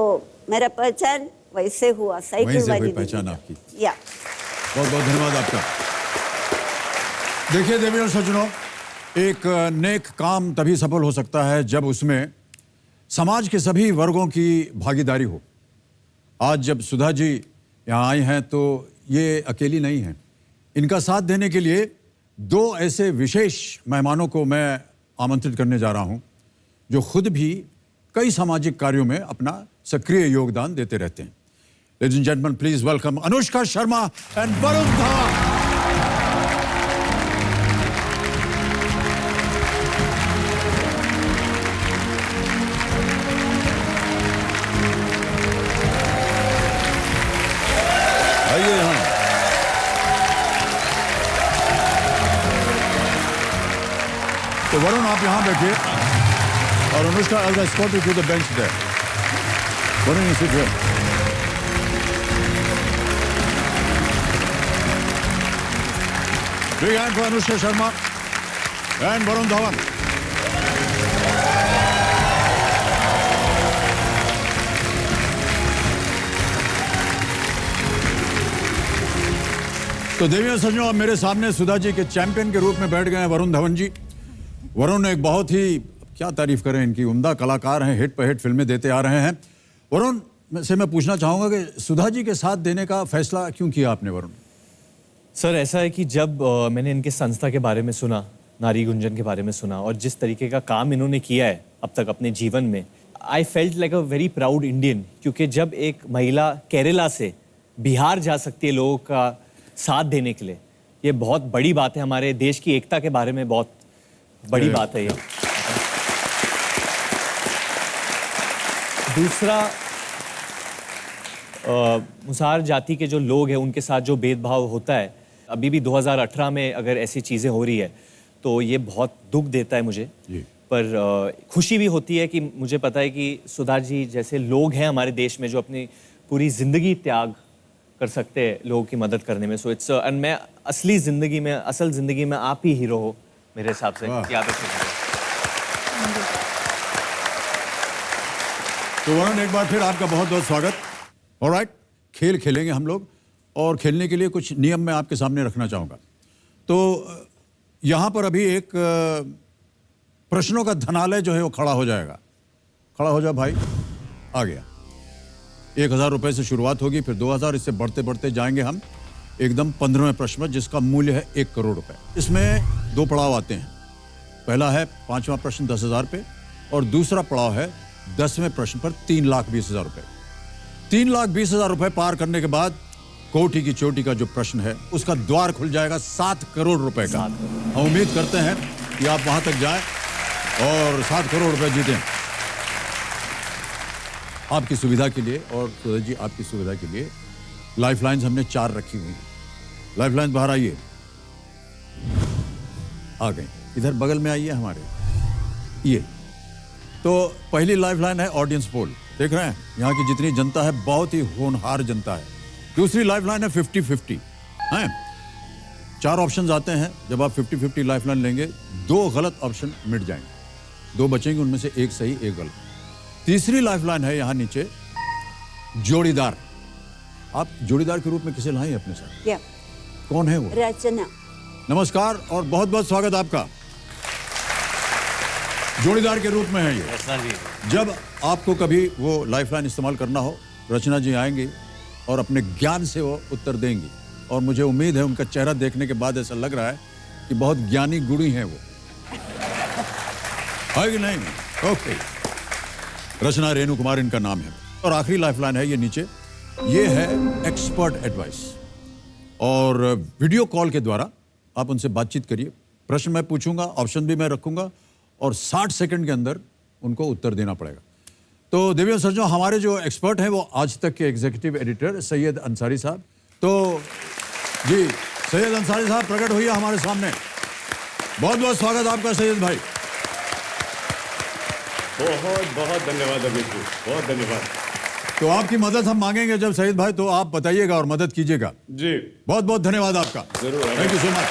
मेरा पहचान वैसे हुआ, साइकिल वाली दीदी। पहचान आपकी। या बहुत बहुत धन्यवाद आपका। देखिए देवी और सज्जनों, एक नेक काम तभी सफल हो सकता है जब उसमें समाज के सभी वर्गों की भागीदारी हो। आज जब सुधा जी यहाँ आई हैं तो ये अकेली नहीं हैं। इनका साथ देने के लिए 2 ऐसे विशेष मेहमानों को मैं आमंत्रित करने जा रहा हूं, जो खुद भी कई सामाजिक कार्यों में अपना सक्रिय योगदान देते रहते हैं। Ladies and gentlemen, please welcome Anushka Sharma and Varun Dhawan. आइए यहाँ। तो वरुण, आप यहाँ बैठिए और Anushka, I'll escort you to the bench there. Varun, you sit here. Big hand for Anushka Sharma and Varun Dhawan. तो देवियों सज्जनों, अब मेरे सामने सुधा जी के चैंपियन के रूप में बैठ गए हैं वरुण धवन जी। वरुण एक बहुत ही, क्या तारीफ करें इनकी, उम्दा कलाकार हैं, हिट पर हिट फिल्में देते आ रहे हैं। वरुण से मैं पूछना चाहूंगा कि सुधा जी के साथ देने का फैसला क्यों किया आपने वरुण? सर ऐसा है कि जब मैंने इनके संस्था के बारे में सुना, नारी गुंजन के बारे में सुना, और जिस तरीके का काम इन्होंने किया है अब तक अपने जीवन में, I felt like a very proud Indian. क्योंकि जब एक महिला केरला से बिहार जा सकती है लोगों का साथ देने के लिए, ये बहुत बड़ी बात है। हमारे देश की एकता के बारे में बहुत बड़ी बात है ये। दूसरा, मुसहर जाति के जो लोग हैं उनके साथ जो भेदभाव होता है, अभी भी 2018 में अगर ऐसी चीज़ें हो रही है तो ये बहुत दुख देता है मुझे। पर खुशी भी होती है कि मुझे पता है कि सुधा जी जैसे लोग हैं हमारे देश में जो अपनी पूरी ज़िंदगी त्याग कर सकते हैं लोगों की मदद करने में। सो इट्स एंड मैं असल ज़िंदगी में आप ही हीरो हो मेरे हिसाब से। याद रखिए। तो वरुण एक बार फिर आपका बहुत बहुत स्वागत। ऑलराइट, खेल खेलेंगे हम लोग, और खेलने के लिए कुछ नियम मैं आपके सामने रखना चाहूँगा। तो यहाँ पर अभी एक प्रश्नों का धनालय जो है वो खड़ा हो जाएगा। खड़ा हो जा भाई। आ गया। 1000 रुपये से शुरुआत होगी, फिर 2000, इससे बढ़ते बढ़ते जाएंगे हम एकदम 15वें प्रश्न में, जिसका मूल्य है 1 करोड़ रुपए। इसमें 2 पड़ाव आते हैं। पहला है 5वां प्रश्न 10,000 पे, और दूसरा पड़ाव है 10वें प्रश्न पर 3,20,000 रुपये। 3,20,000 रुपये पार करने के बाद कोटि की चोटी का जो प्रश्न है उसका द्वार खुल जाएगा 7 करोड़ रुपए का। हम उम्मीद करते हैं कि आप वहां तक जाएं और 7 करोड़ रुपए जीतें। आपकी सुविधा के लिए, और सुधा जी आपकी सुविधा के लिए, लाइफ लाइन्स हमने 4 रखी हुई हैं। लाइफ लाइन्स बाहर आइए। आ गए, इधर बगल में आइए हमारे। ये तो पहली लाइफ लाइन है ऑडियंस पोल। देख रहे हैं यहाँ की जितनी जनता है बहुत ही होनहार जनता है। दूसरी लाइफ लाइन है 50-50 हैं। 4 ऑप्शन आते हैं। जब आप 50-50 लाइफ लाइन लेंगे, 2 गलत ऑप्शन मिट जाएंगे, 2 बचेंगे, उनमें से 1 सही 1 गलत। तीसरी लाइफ लाइन है यहाँ नीचे जोड़ीदार। आप जोड़ीदार के रूप में किसे लाए अपने साथ? क्या? कौन है वो? रचना। नमस्कार और बहुत बहुत स्वागत आपका। जोड़ीदार के रूप में है ये। जब आपको कभी वो लाइफ लाइन इस्तेमाल करना हो, रचना जी आएंगी और अपने ज्ञान से वो उत्तर देंगी, और मुझे उम्मीद है उनका चेहरा देखने के बाद ऐसा लग रहा है कि बहुत ज्ञानी गुणी हैं वो, है कि नहीं? ओके। रचना रेणु कुमार इनका नाम है। और आखिरी लाइफ लाइन है ये नीचे, ये है एक्सपर्ट एडवाइस। और वीडियो कॉल के द्वारा आप उनसे बातचीत करिए। प्रश्न मैं पूछूंगा, ऑप्शन भी मैं रखूंगा, और 60 सेकंड के अंदर उनको उत्तर देना पड़ेगा। तो देवियों सज्जनों, हमारे जो एक्सपर्ट हैं वो आज तक के एग्जीक्यूटिव एडिटर सैयद अंसारी साहब। तो जी सैयद अंसारी साहब प्रकट हुई हमारे सामने। बहुत बहुत स्वागत आपका सैयद भाई। बहुत बहुत धन्यवाद अमित जी, बहुत धन्यवाद। तो आपकी मदद हम मांगेंगे जब सैयद भाई, तो आप बताइएगा और मदद कीजिएगा जी। बहुत बहुत धन्यवाद आपका। जरूर। Thank you so much.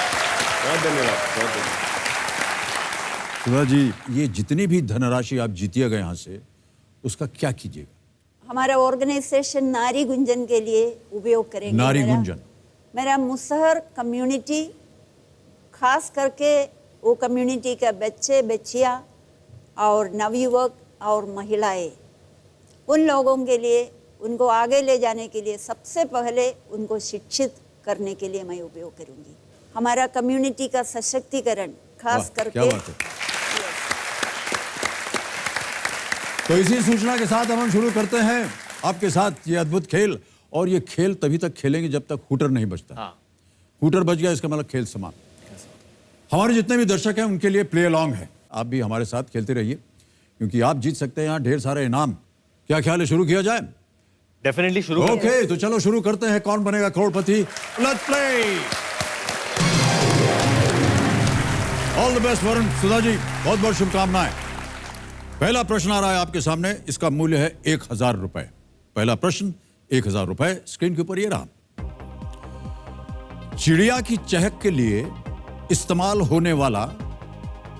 बहुत धन्यवाद, बहुत धन्यवाद। सुधा जी, ये जितनी भी धनराशि आप जीतिएगा यहाँ से, उसका क्या कीजिएगा? हमारा ऑर्गेनाइजेशन नारी गुंजन के लिए उपयोग करेंगे। नारी गुंजन, मेरा मुसहर कम्युनिटी, खास करके वो कम्युनिटी का बच्चे बच्चियाँ और नवयुवक और महिलाएं, उन लोगों के लिए, उनको आगे ले जाने के लिए सबसे पहले उनको शिक्षित करने के लिए मैं उपयोग करूंगी। हमारा कम्युनिटी का सशक्तिकरण खास करके। क्या बात है। तो इसी सूचना के साथ हम शुरू करते हैं आपके साथ ये अद्भुत खेल। और ये खेल तभी तक खेलेंगे जब तक हूटर नहीं बजता। हूटर बज गया इसका मतलब खेल समाप्त। हमारे जितने भी दर्शक हैं उनके लिए प्ले अलॉन्ग है। आप भी हमारे साथ खेलते रहिए, क्योंकि आप जीत सकते हैं यहाँ ढेर सारे इनाम। क्या ख्याल है, शुरू किया जाए? डेफिनेटली शुरू। ओके, तो चलो शुरू करते हैं। Kaun Banega Crorepati? Let's play. All the best Varun. Sudha ji बहुत बहुत शुभकामनाएं। पहला प्रश्न आ रहा है आपके सामने। इसका मूल्य है 1000 रुपए। पहला प्रश्न 1000 रुपए। स्क्रीन के ऊपर ये रहा। चिड़िया की चहक के लिए इस्तेमाल होने वाला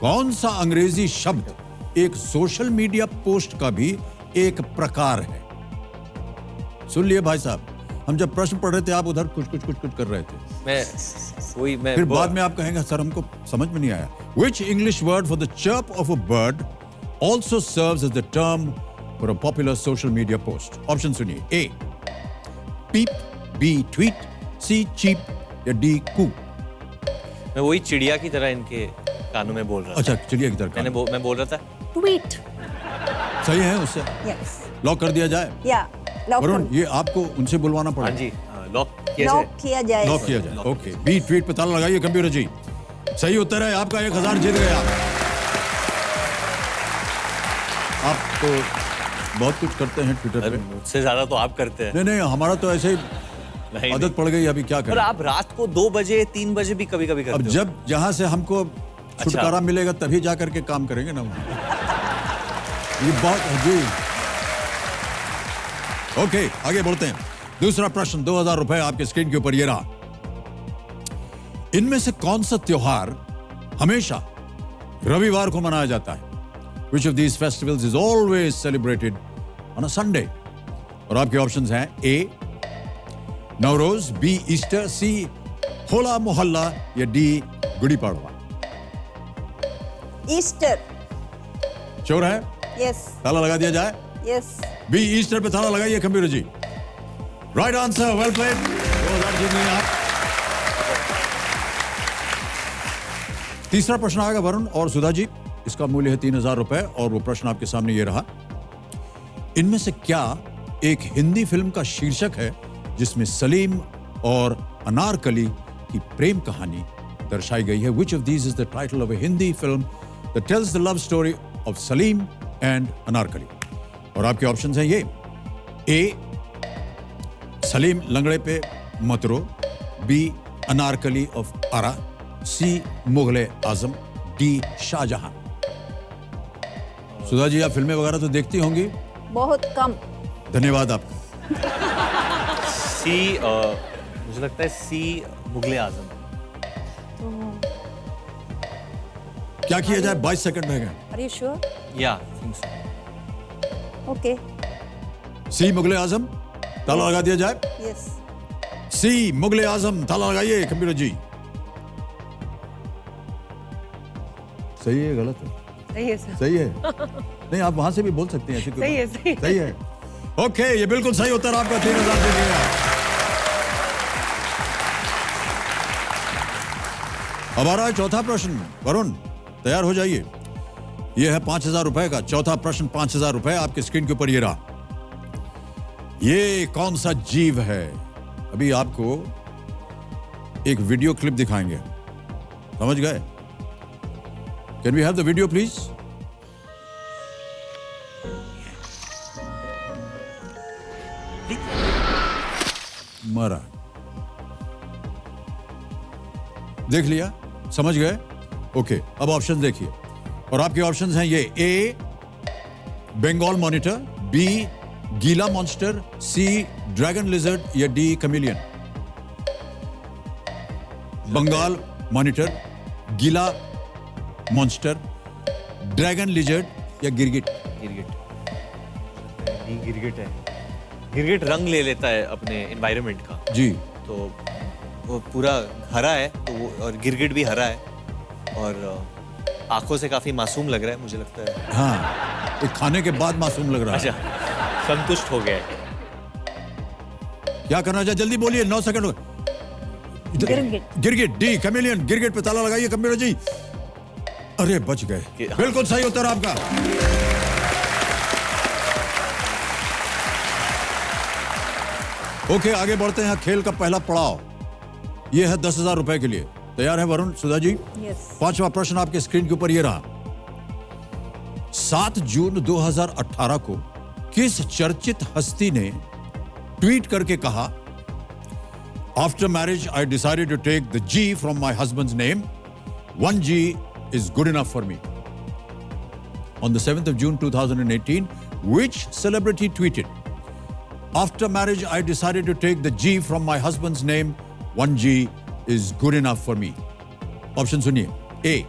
कौन सा अंग्रेजी शब्द एक सोशल मीडिया पोस्ट का भी एक प्रकार है? सुन लिए भाई साहब, हम जब प्रश्न पढ़ रहे थे आप उधर कुछ कर रहे थे। फिर बाद में आप कहेंगे सर हमको समझ में नहीं आया। Which English word for the chirp of a bird also serves as the term for a popular social media post? Option सुनिए। A peep, B tweet, C cheap या D coo? मैं वही चिड़िया की तरह इनके कानों में बोल रहा था। अच्छा, चिड़िया की तरह। मैं बोल रहा था ट्वीट। सही है उससे? यस। लॉक कर दिया जाए? या लॉक वरुण, ये आपको उनसे बुलवाना पड़ेगा। हाँ जी, लॉक किया जाए। लॉक किया जाए। ओके, बी ट्वीट पे ताला लगाइए कंप्यूटर जी। सही उत्तर है आपका, 1000 जीत गया। आप तो बहुत कुछ करते हैं ट्विटर पे। मुझसे ज्यादा तो आप करते हैं। नहीं, हमारा तो ऐसे ही आदत पड़ गई, अभी क्या पर करें। आप रात को 2 बजे 3 बजे भी कभी कभी करते अब हो। जब जहां से हमको छुटकारा मिलेगा तभी जा करके काम करेंगे ना। ये बात है जी। ओके, आगे बढ़ते हैं। दूसरा प्रश्न, 2000 रुपए आपके स्क्रीन के ऊपर ये रहा। इनमें से कौन सा त्योहार हमेशा रविवार को मनाया जाता है? Which of these festivals is always celebrated on a Sunday? और आपके ऑप्शंस हैं A Navroz, B Easter, C होला मोहल्ला या D Gudi Padwa. Easter. Sure है? यस। ताला लगा दिया जाए? यस। बी ईस्टर पे ताला लगाइए computer ji. Right answer, well played. 2000 जीत गए आप। तीसरा प्रश्न आएगा वरुण और सुधा जी। इसका मूल्य है 3000 रुपए और वो प्रश्न आपके सामने ये रहा। इनमें से क्या एक हिंदी फिल्म का शीर्षक है जिसमें सलीम और अनारकली की प्रेम कहानी दर्शाई गई है? Which of these is the title of a Hindi film that tells the love story of Salim and Anarkali? और आपके ऑप्शंस हैं ये। A Salim Langde Pe Matro, B Anarkali of Aarah, C Mughle Azam, D Shahjahan. Sudha ji, आप फिल्में वगैरह तो देखती होंगी? बहुत कम। धन्यवाद आपका। सी मुझे लगता है C मुगले आजम। क्या किया जाए? 22 सेकंड रह गए। Are you sure? या ओके। सी मुगले आजम, ताला लगा दिया जाए? यस। सी मुगले आजम, ताला लगाइए कंप्यूटर जी। सही है गलत है? सही है सर। सही है। नहीं, आप वहां से भी बोल सकते हैं। ऐसी कोई सही है, बात- सही है। सही है। ओके, ये बिल्कुल सही उत्तर आपका। 3000 दे दिया। अब आ रहा है चौथा प्रश्न। वरुण, तैयार हो जाइए। यह है 5000 रुपए का चौथा प्रश्न। 5000 रुपए आपके स्क्रीन के ऊपर ये रहा। ये कौन सा जीव है? अभी आपको एक वीडियो क्लिप दिखाएंगे, समझ गए? Can we have the video please? मरा। देख लिया? समझ गए? ओके, अब ऑप्शन देखिए और आपके ऑप्शंस हैं ये। ए बंगाल मॉनिटर, बी गीला मॉन्स्टर, सी ड्रैगन लिजर्ड या डी कैमेलियन। बंगाल मॉनिटर, गीला मॉन्स्टर, ड्रैगन लिजर्ड या गिरगिट। गिरगिट है। गिरगिट रंग ले लेता है अपने एनवायरनमेंट का जी, तो वो पूरा हरा है तो वो, और गिरगिट भी हरा है और आंखों से काफी मासूम लग रहा है मुझे लगता है। हाँ, एक खाने के बाद मासूम लग रहा है। अच्छा, संतुष्ट हो गया है। क्या करना चाहिए? जल्दी बोलिए, 9 सेकंड हो गए। गिरगिट। गिरगिट, डी कैमेलियन। गिरगिट पे ताला लगाइए कंप्यूटर जी। अरे बच गए, बिल्कुल सही उत्तर आपका। ओके, आगे बढ़ते हैं। खेल का पहला पड़ाव यह है 10,000 रुपए के लिए। तैयार है वरुण, सुधा जी? यस। पांचवा प्रश्न आपके स्क्रीन के ऊपर यह रहा। 7 जून 2018 को किस चर्चित हस्ती ने ट्वीट करके कहा, after marriage I decided to take the G from my husband's name, 1 G is good enough for me? On the 7th of June 2018, which celebrity tweeted, after marriage I decided to take the G from my husband's name, 1 G is good enough for me? Option सुनिए। ए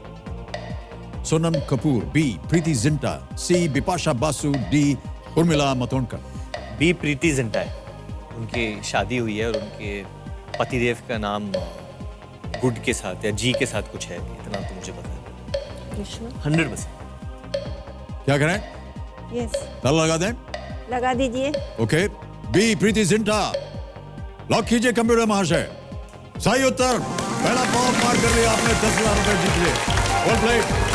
Sonam Kapoor, B Preity Zinta, सी Bipasha Basu, D Urmila Matondkar. B Preity Zinta है, उनकी शादी हुई है और उनके पतिदेव का नाम गुड के साथ या जी के साथ कुछ है, इतना तो मुझे पता है। 100%। क्या करें? यस, ताला लगा दें? लगा दीजिए। Okay, B Preity Zinta lock कीजिए कंप्यूटर महाशय। सही उत्तर। पहला पॉप मार कर लिया आपने, 10,000 रुपए जीत लिए। Well played.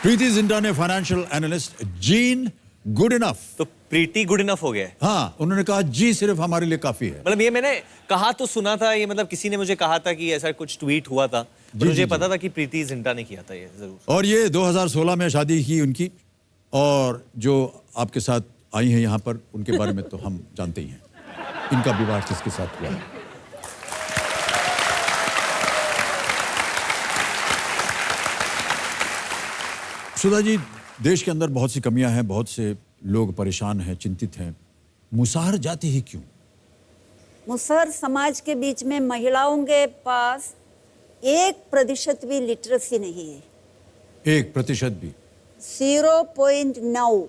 प्रीति जिंटा ने financial analyst gene good enough. तो प्रीति गुड इनफ हो गया है। हाँ, उन्होंने कहा जी सिर्फ हमारे लिए काफी है। मतलब ये मैंने कहा तो सुना था, ये मतलब किसी ने मुझे कहा था कि ऐसा कुछ ट्वीट हुआ था, तो मुझे पता था कि प्रीति जिंटा ने किया था ये जरूर। और ये 2016 में शादी की उनकी, और जो आपके साथ आई हैं यहाँ पर, उनके बारे में तो हम जानते ही हैं, इनका विवाह किसके साथ हुआ है। सुधा जी, देश के अंदर बहुत सी कमियां हैं, बहुत से लोग परेशान हैं, चिंतित हैं। मुसहर जाति ही क्यों? मुसहर समाज के बीच में महिलाओं के पास 1% भी लिटरेसी नहीं है। 1% भी? 0.9।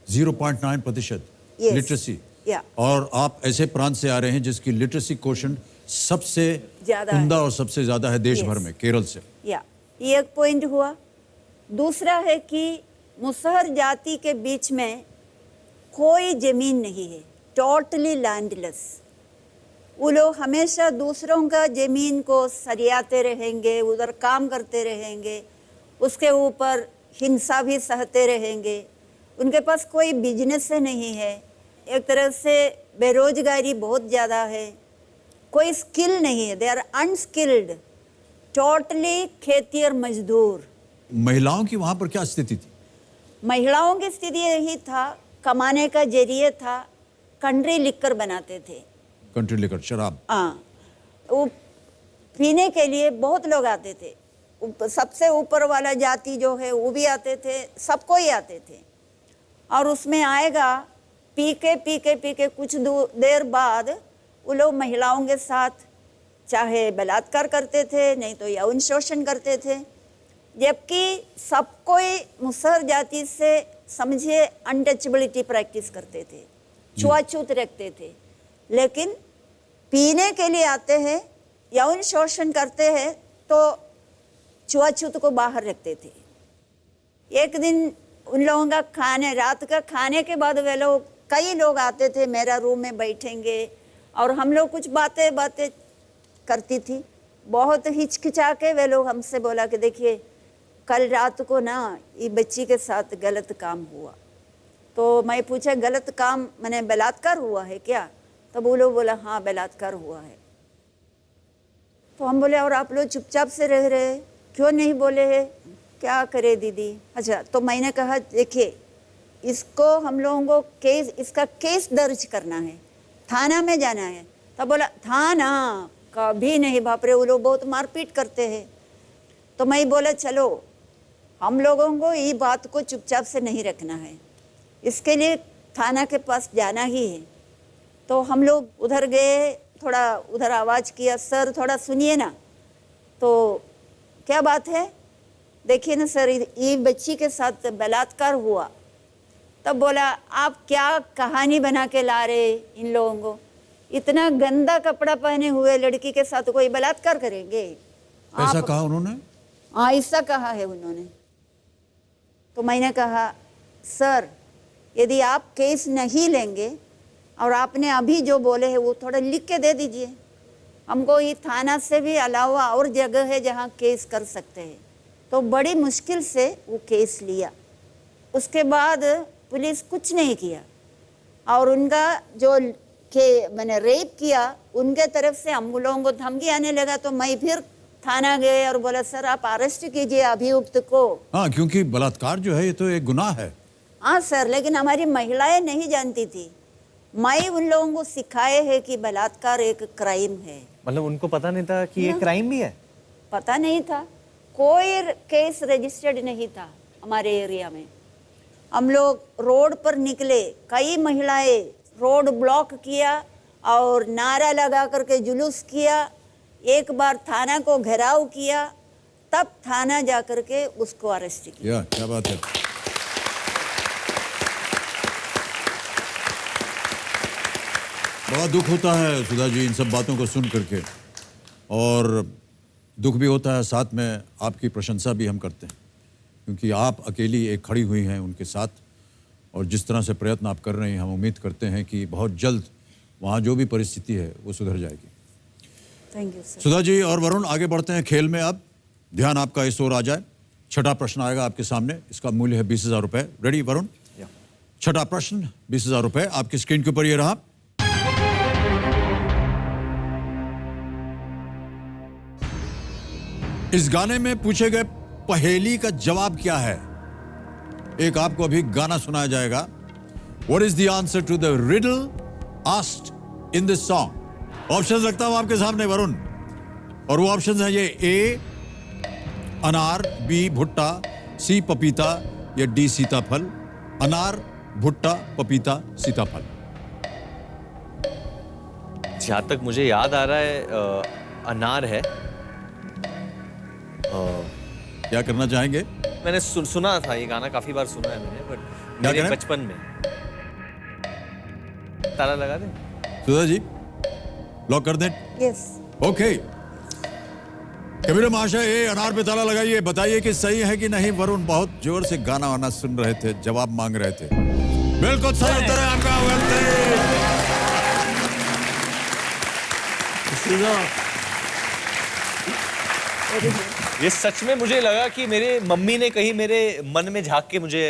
0.9% Yes. लिटरेसी। या और आप ऐसे प्रांत से आ रहे हैं जिसकी लिटरेसी कोशेंट सबसे ज्यादा है। उम्दा और सबसे ज्यादा है देश Yes. भर में, केरल से। या ये एक पॉइंट हुआ। दूसरा है कि मुसहर जाति के बीच में कोई जमीन नहीं है, टोटली लैंडलेस। वो लोग हमेशा दूसरों का जमीन को सरियाते रहेंगे, उधर काम करते रहेंगे, उसके ऊपर हिंसा भी सहते रहेंगे। उनके पास कोई बिजनेस नहीं है, एक तरह से बेरोजगारी बहुत ज़्यादा है, कोई स्किल नहीं है, दे आर अनस्किल्ड, टोटली खेती और मजदूर। महिलाओं की वहां पर क्या स्थिति थी? महिलाओं की स्थिति यही था, कमाने का जरिए था, कंट्री लिकर बनाते थे। कंट्री लिकर, शराब। हाँ, वो पीने के लिए बहुत लोग आते थे। सबसे ऊपर वाला जाति जो है वो भी आते थे, सबको ही आते थे। और उसमें आएगा पी के कुछ देर बाद वो लोग महिलाओं के साथ चाहे बलात्कार करते थे, नहीं तो यौन शोषण करते थे। जबकि सब कोई मुसहर जाति से समझिए अनटचेबिलिटी प्रैक्टिस करते थे, छुआछूत रखते थे। लेकिन पीने के लिए आते हैं, यौन शोषण करते हैं, तो छुआछूत को बाहर रखते थे। एक दिन उन लोगों का खाने, रात का खाने के बाद वे लोग, कई लोग आते थे, मेरा रूम में बैठेंगे और हम लोग कुछ बातें करती थी। बहुत हिचकिचा के वे लोग हमसे बोला कि देखिए कल रात को ना ये बच्ची के साथ गलत काम हुआ। तो मैं पूछा गलत काम मैंने बलात्कार हुआ है क्या? तब वो लोग बोला हाँ बलात्कार हुआ है। तो हम बोले और आप लोग चुपचाप से रह रहे, क्यों नहीं बोले हैं? क्या करे दीदी? अच्छा, तो मैंने कहा देखिए इसको हम लोगों को इसका केस दर्ज करना है, थाना में जाना है। तब बोला थाना कभी नहीं, बाप रे वो लोग बहुत मारपीट करते हैं। तो मैं बोला चलो हम लोगों को ये बात को चुपचाप से नहीं रखना है, इसके लिए थाना के पास जाना ही है। तो हम लोग उधर गए, थोड़ा उधर आवाज़ किया, सर थोड़ा सुनिए ना। तो क्या बात है? देखिए ना सर, ये बच्ची के साथ बलात्कार हुआ। तब बोला आप क्या कहानी बना के ला रहे इन लोगों को? इतना गंदा कपड़ा पहने हुए लड़की के साथ कोई बलात्कार करेंगे? ऐसा कहा उन्होंने? हाँ, ऐसा कहा है उन्होंने। तो मैंने कहा सर यदि आप केस नहीं लेंगे और आपने अभी जो बोले हैं वो थोड़ा लिख के दे दीजिए, हमको ये थाना से भी अलावा और जगह है जहाँ केस कर सकते हैं। तो बड़ी मुश्किल से वो केस लिया। उसके बाद पुलिस कुछ नहीं किया और उनका जो मैंने रेप किया उनके तरफ से हम लोगों को धमकी आने लगा। तो मैं फिर थाना गए और बोला सर आप अरेस्ट कीजिए अभियुक्त को। हाँ, क्योंकि बलात्कार जो है ये तो एक गुनाह है। हाँ सर, लेकिन हमारी महिलाएं नहीं जानती थी। मैं उन लोगों को सिखाए है कि बलात्कार एक क्राइम है। मतलब उनको पता नहीं था कि ये क्राइम भी है? पता नहीं था, कोई केस रजिस्टर्ड नहीं था हमारे एरिया में। हम लोग रोड पर निकले, कई महिलाएं रोड ब्लॉक किया और नारा लगा करके जुलूस किया, एक बार थाना को घेराव किया, तब थाना जा करके उसको अरेस्ट किया। या क्या बात है। बड़ा दुख होता है सुधा जी इन सब बातों को सुन करके, और दुख भी होता है, साथ में आपकी प्रशंसा भी हम करते हैं, क्योंकि आप अकेली एक खड़ी हुई हैं उनके साथ, और जिस तरह से प्रयत्न आप कर रहे हैं हम उम्मीद करते हैं कि बहुत जल्द वहाँ जो भी परिस्थिति है वो सुधर जाएगी। Thank you sir. Sudha ji और वरुण आगे बढ़ते हैं खेल में। अब ध्यान आपका इस ओर आ जाए। छठा प्रश्न आएगा आपके सामने, इसका मूल्य है 20,000 रुपए। रेडी वरुण? छठा प्रश्न 20,000 रुपए आपकी स्क्रीन के ऊपर ये रहा। इस गाने में पूछे गए पहेली का जवाब क्या है? एक आपको अभी गाना सुनाया जाएगा। What is the answer to the riddle asked in this song? Option रखता हूं आपके सामने वरुण, और वो ऑप्शन है ये ए अनार, बी भुट्टा, सी पपीता या डी सीताफल। अनार, भुट्टा, पपीता, सीताफल। जहाँ तक मुझे याद आ रहा है अनार है। क्या करना चाहेंगे? मैंने सुना था ये गाना, काफी बार सुना है मैंने, बट मेरे करें? बचपन में। ताला लगा दें? सुधा जी लॉक कर दें? यस। ओके कबीर महाशय, ए अनार पे ताला लगाइए, बताइए कि सही है कि नहीं। वरुण बहुत जोर से गाना वाना सुन रहे थे, जवाब मांग रहे थे। बिल्कुल सही उत्तर है आपका। ये सच में मुझे लगा कि मेरे मम्मी ने कहीं मेरे मन में झांक के मुझे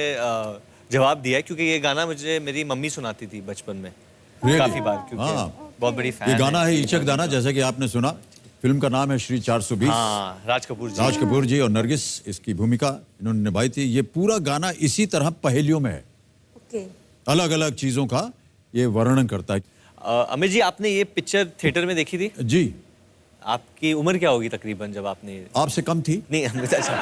जवाब दिया, क्योंकि ये गाना मुझे मेरी मम्मी सुनाती थी बचपन में काफी बार, क्योंकि बहुत बड़ी फैन ये गाना है ईचक दाना, जैसे कि आपने सुना। फिल्म का नाम है श्री 420। हाँ, राज कपूर जी। राज कपूर जी और नरगिस इसकी भूमिका इन्होंने निभाई थी। ये पूरा गाना इसी तरह पहेलियों में है, ओके। अलग अलग चीजों का ये वर्णन करता है। अमित जी, आपने ये पिक्चर थिएटर में देखी थी? जी। आपकी उम्र क्या होगी तकरीबन जब आपने? आपसे कम थी। नहीं अमित, अच्छा।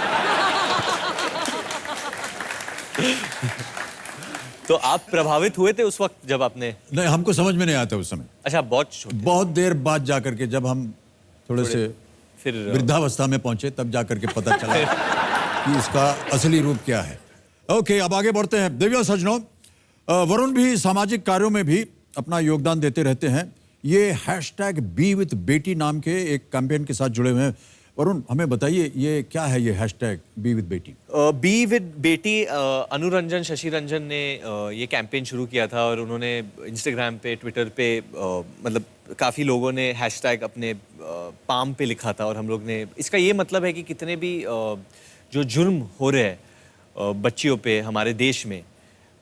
तो आप प्रभावित हुए थे उस वक्त जब आपने? नहीं, हमको समझ में नहीं आता उस समय। अच्छा, बहुत देर बाद जाकर के, जब हम थोड़े से फिर वृद्धावस्था में पहुंचे, तब जाकर के पता चला कि इसका असली रूप क्या है। ओके, अब आगे बढ़ते हैं। दिव्या सज्जनों, वरुण भी सामाजिक कार्यों में भी अपना योगदान देते रहते हैं। ये हैशटैग बी विथ बेटी नाम के एक कैंपेन के साथ जुड़े हुए हैं। वरुण, हमें बताइए ये क्या है ये हैशटैग बी विथ बेटी? बी विद बेटी, अनुरंजन शशि रंजन ने ये कैंपेन शुरू किया था, और उन्होंने इंस्टाग्राम पे, ट्विटर पे, मतलब काफ़ी लोगों ने हैशटैग अपने पाम पे लिखा था, और हम लोग ने इसका ये मतलब है कि कितने भी जो जुर्म हो रहे हैं बच्चियों पे हमारे देश में,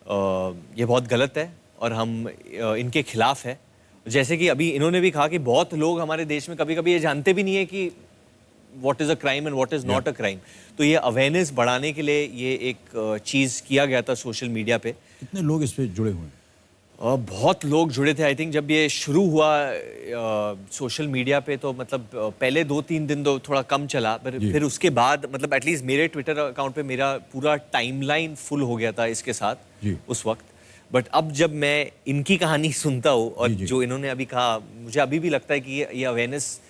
ये बहुत गलत है और हम इनके खिलाफ है। जैसे कि अभी इन्होंने भी कहा कि बहुत लोग हमारे देश में कभी कभी ये जानते भी नहीं है कि what is a crime and what is not a crime. तो ये अवेयरनेस बढ़ाने के लिए ये एक चीज़ किया गया था सोशल मीडिया पे। कितने लोग इस पे जुड़े हुए हैं? बहुत लोग जुड़े थे। आई थिंक जब ये शुरू हुआ सोशल मीडिया पे, तो मतलब पहले 2-3 दिन तो थोड़ा कम चला, पर फिर उसके बाद मतलब एटलीस्ट मेरे ट्विटर अकाउंट पे मेरा पूरा टाइमलाइन फुल हो गया था इसके साथ उस वक्त। बट अब जब मैं इनकी कहानी सुनता हूँ और जो इन्होंने अभी कहा, मुझे अभी भी लगता है कि ये अवेयरनेस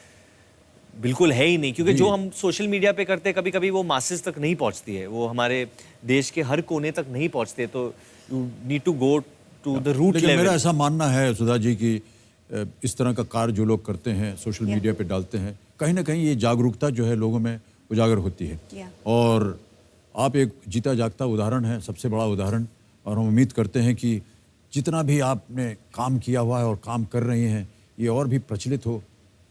बिल्कुल है ही नहीं, क्योंकि जो हम सोशल मीडिया पे करते हैं कभी कभी वो मासेस तक नहीं पहुंचती है, वो हमारे देश के हर कोने तक नहीं पहुंचते। तो you need to go to the root level. मेरा ऐसा मानना है सुधा जी कि इस तरह का कार्य जो लोग करते हैं, सोशल मीडिया पे डालते हैं, कहीं ना कहीं ये जागरूकता जो है लोगों में उजागर होती है। और आप एक जीता जागता उदाहरण है, सबसे बड़ा उदाहरण। और हम उम्मीद करते हैं कि जितना भी आपने काम किया हुआ है और काम कर रही हैं, ये और भी प्रचलित हो,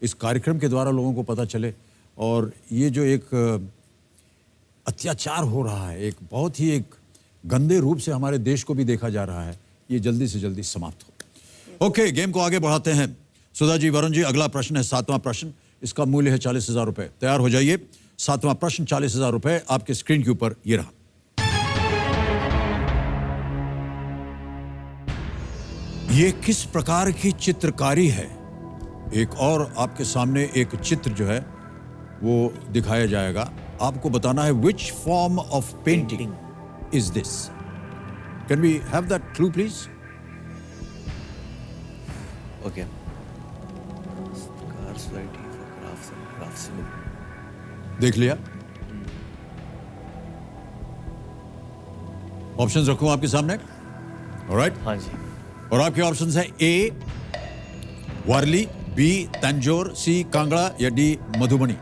इस कार्यक्रम के द्वारा लोगों को पता चले, और ये जो एक अत्याचार हो रहा है, एक बहुत ही एक गंदे रूप से हमारे देश को भी देखा जा रहा है, ये जल्दी से जल्दी समाप्त हो। ओके, गेम को आगे बढ़ाते हैं। सुधा जी, वरुण जी, अगला प्रश्न है 7वां प्रश्न। इसका मूल्य है 40,000 रुपए। तैयार हो जाइए। 7वां प्रश्न 40,000 रुपए आपके स्क्रीन के ऊपर ये रहा। ये किस प्रकार की चित्रकारी है? एक और आपके सामने एक चित्र जो है वो दिखाया जाएगा। आपको बताना है which form of painting is this? Can we have that clue please? Okay. राफ्सन। देख लिया? ऑप्शंस रखूं आपके सामने? ऑलराइट। हाँ जी। और आपके ऑप्शंस हैं ए वारली, बी तंजौर, सी कांगड़ा या डी मधुबनी।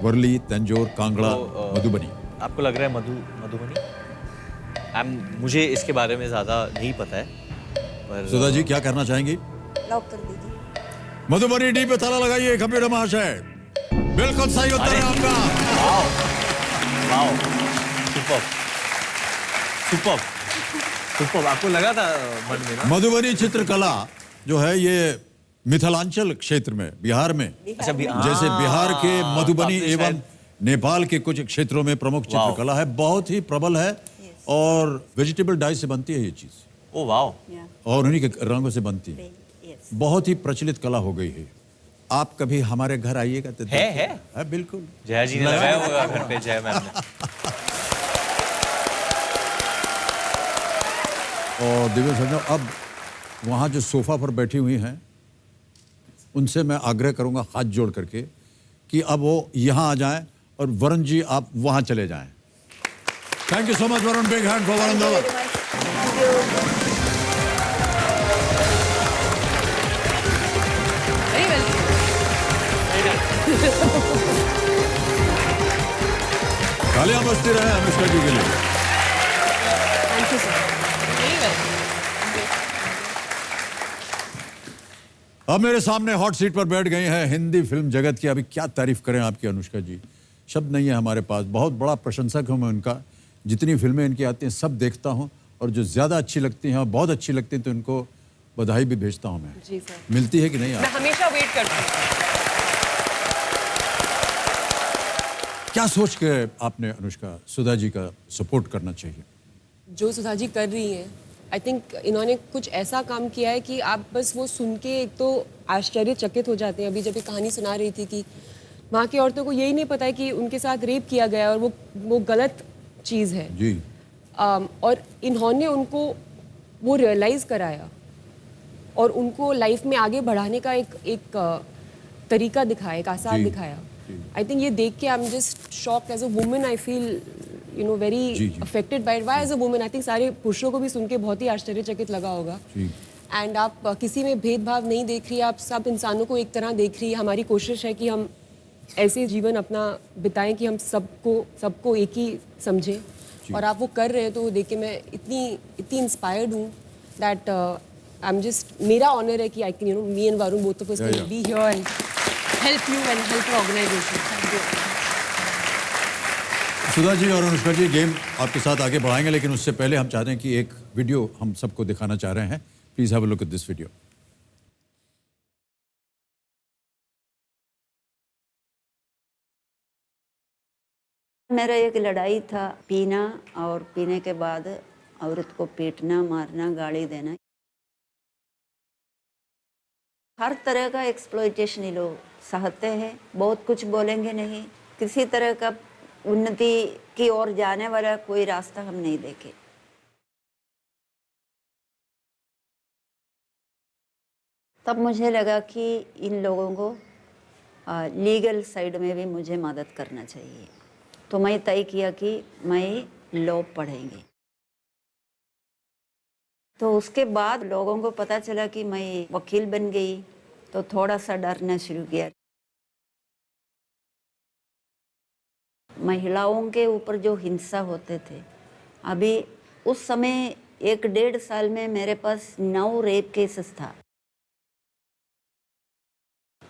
वर्ली, तंजौर, कांगड़ा, मधुबनी। आपको लग रहा है मधुबनी? मुझे इसके बारे में ज्यादा नहीं पता है, पर सुधा जी क्या करना चाहेंगी? लॉक कर दीजिए। मधुबनी डी पे ताला लगाइए कंप्यूटर महाशय। बिल्कुल सही उत्तर है आपका। Wow, super super super. आपको लगा था मन में ना? मधुबनी चित्रकला जो है ये मिथिलांचल क्षेत्र में, बिहार में, अच्छा जैसे बिहार के मधुबनी एवं नेपाल के कुछ क्षेत्रों में प्रमुख चित्रकला है, बहुत ही प्रबल है और वेजिटेबल डाई से बनती है ये चीज। Oh wow. और उन्हीं के रंगों से बनती है, बहुत ही प्रचलित कला हो गई है। आप कभी हमारे घर आइएगा तो है बिल्कुल। जया जी ने लगाया होगा घर पे, जया मैम ने। और दिव्य सज्जनों, अब वहाँ जो सोफा पर बैठी हुई हैं उनसे मैं आग्रह करूंगा हाथ जोड़ करके कि अब वो यहाँ आ जाएं और वरुण जी आप वहाँ चले जाएं। Thank you so much Varun, big hand for Varun Dhawan. तालियां बजती रहे अनुष्का जी के लिए। Thank you sir. अब मेरे सामने हॉट सीट पर बैठ गई हैं हिंदी फिल्म जगत की। अभी क्या तारीफ करें आपकी अनुष्का जी, शब्द नहीं है हमारे पास। बहुत बड़ा प्रशंसक हूं मैं उनका। जितनी फिल्में इनकी आती हैं सब देखता हूं, और जो ज़्यादा अच्छी लगती हैं और बहुत अच्छी लगती हैं तो इनको बधाई भी भेजता हूं मैं। जी सर। मिलती है कि नहीं? मैं हमेशा वेट करती हूँ। क्या सोच के आपने अनुष्का सुधा जी का सपोर्ट करना चाहिए? जो सुधा जी कर रही हैं, आई थिंक इन्होंने कुछ ऐसा काम किया है कि आप बस वो सुन के एक तो आश्चर्यचकित हो जाते हैं। अभी जब ये कहानी सुना रही थी कि वहाँ की औरतों को यही नहीं पता है कि उनके साथ रेप किया गया और वो गलत चीज़ है जी। और इन्होंने उनको वो रियलाइज़ कराया और उनको लाइफ में आगे बढ़ाने का एक तरीका दिखाया, एक आसार दिखाया। आई थिंक ये देख के I am just shocked as a woman. I feel very affected by it. Why as a woman? I think सारे पुरुषों को भी सुन के बहुत ही आश्चर्यचकित लगा होगा। एंड आप किसी में भेदभाव नहीं देख रही, आप सब इंसानों को एक तरह देख रही है। हमारी कोशिश है कि हम ऐसे जीवन अपना बिताएं कि हम सबको एक ही समझें, और आप वो कर रहे हो तो वो देख के मैं इतनी इंस्पायर्ड हूँ दैट आई एम जस्ट, मेरा ऑनर है कि I can me and Varun both of us can be here and help you and help organisation. Thank you. Sudha ji और अनुष्का जी गेम आपके साथ आगे बढ़ाएंगे, लेकिन उससे पहले हम चाहते हैं कि एक वीडियो हम सबको दिखाना चाह रहे हैं। Please have a look at this video. मेरा एक लड़ाई था, पीना और पीने के बाद औरत को पीटना, मारना, गाली देना, हर तरह का एक्सप्लॉइटेशन ये लोग सहते हैं। बहुत कुछ बोलेंगे नहीं, किसी तरह का उन्नति की ओर जाने वाला कोई रास्ता हम नहीं देखे। तब मुझे लगा कि इन लोगों को लीगल साइड में भी मुझे मदद करना चाहिए। तो मैं तय किया कि मैं लॉ पढ़ेंगे। तो उसके बाद लोगों को पता चला कि मैं वकील बन गई, तो थोड़ा सा डरना शुरू किया। महिलाओं के ऊपर जो हिंसा होते थे, अभी उस समय 1-1.5 साल में मेरे पास 9 रेप केसेस था।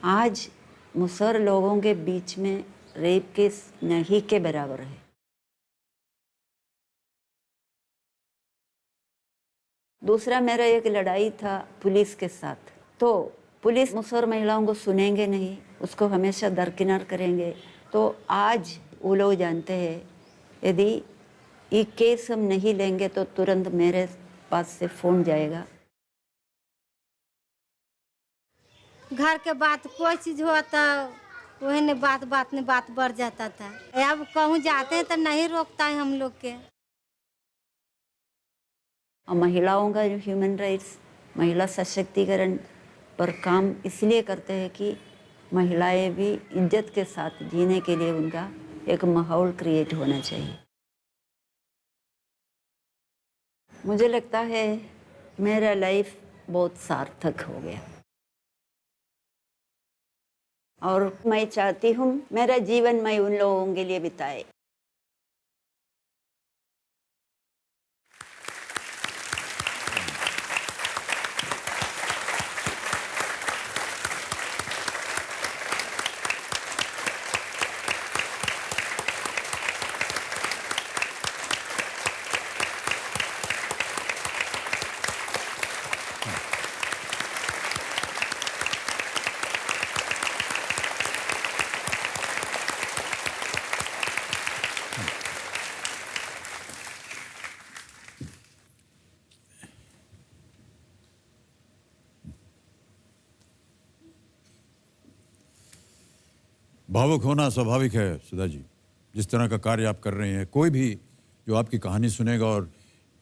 आज मुसहर लोगों के बीच में रेप केस नहीं के बराबर है। दूसरा मेरा एक लड़ाई था पुलिस के साथ। तो पुलिस मुसहर महिलाओं को सुनेंगे नहीं, उसको हमेशा दरकिनार करेंगे। तो आज वो लोग जानते हैं यदि ये केस हम नहीं लेंगे तो तुरंत मेरे पास से फ़ोन जाएगा। घर के बात कोई चीज़ हो तो वही ने बात बढ़ जाता था। अब कहूँ जाते हैं तो नहीं रोकता है हम लोग के। और महिलाओं का जो ह्यूमन राइट्स महिला सशक्तिकरण पर काम इसलिए करते हैं कि महिलाएं भी इज्जत के साथ जीने के लिए उनका एक माहौल क्रिएट होना चाहिए। मुझे लगता है मेरा लाइफ बहुत सार्थक हो गया और मैं चाहती हूँ मेरा जीवन मैं उन लोगों के लिए बिताए। भावुक होना स्वाभाविक है सुधा जी। जिस तरह का कार्य आप कर रहे हैं, कोई भी जो आपकी कहानी सुनेगा और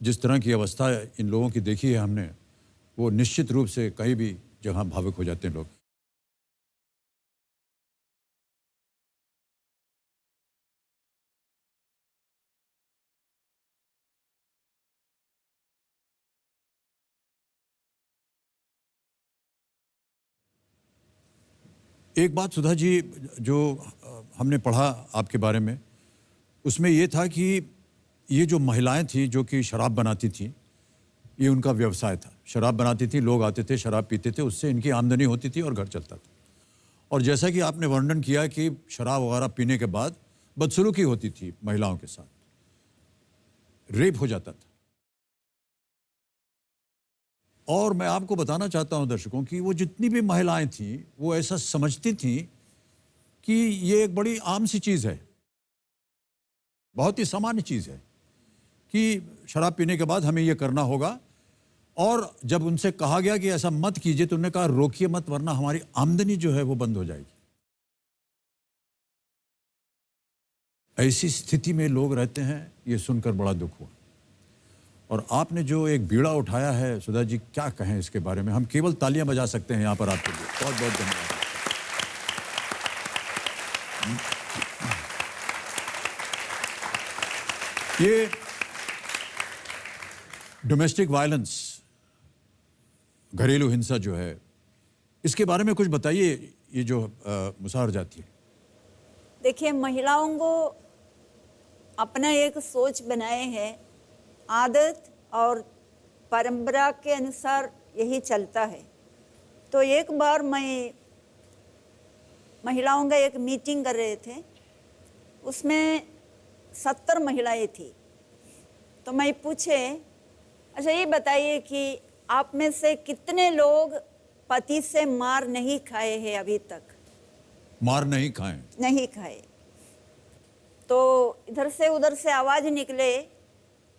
जिस तरह की अवस्था इन लोगों की देखी है हमने, वो निश्चित रूप से कहीं भी जहां भावुक हो जाते हैं लोग। एक बात सुधा जी जो हमने पढ़ा आपके बारे में, उसमें ये था कि ये जो महिलाएं थीं जो कि शराब बनाती थीं, ये उनका व्यवसाय था। शराब बनाती थी, लोग आते थे, शराब पीते थे, उससे इनकी आमदनी होती थी और घर चलता था। और जैसा कि आपने वर्णन किया कि शराब वगैरह पीने के बाद बदसलूकी होती थी महिलाओं के साथ, रेप हो जाता था। और मैं आपको बताना चाहता हूं दर्शकों कि वो जितनी भी महिलाएं थीं वो ऐसा समझती थीं कि ये एक बड़ी आम सी चीज़ है, बहुत ही सामान्य चीज़ है कि शराब पीने के बाद हमें ये करना होगा। और जब उनसे कहा गया कि ऐसा मत कीजिए तो उन्होंने कहा रोकिए मत, वरना हमारी आमदनी जो है वो बंद हो जाएगी। ऐसी स्थिति में लोग रहते हैं, ये सुनकर बड़ा दुख हुआ। और आपने जो एक बीड़ा उठाया है सुधा जी, क्या कहें इसके बारे में, हम केवल तालियां बजा सकते हैं यहाँ पर आपके लिए। बहुत बहुत धन्यवाद। ये डोमेस्टिक वायलेंस, घरेलू हिंसा जो है, इसके बारे में कुछ बताइए। ये जो मुसहर जाती है, देखिए महिलाओं को अपना एक सोच बनाए हैं, आदत और परंपरा के अनुसार यही चलता है। तो एक बार मैं महिलाओं का एक मीटिंग कर रहे थे, उसमें 70 महिलाएं थी। तो मैं पूछे, अच्छा ये बताइए कि आप में से कितने लोग पति से मार नहीं खाए हैं अभी तक? मार नहीं खाए? नहीं खाए। तो इधर से उधर से आवाज निकले,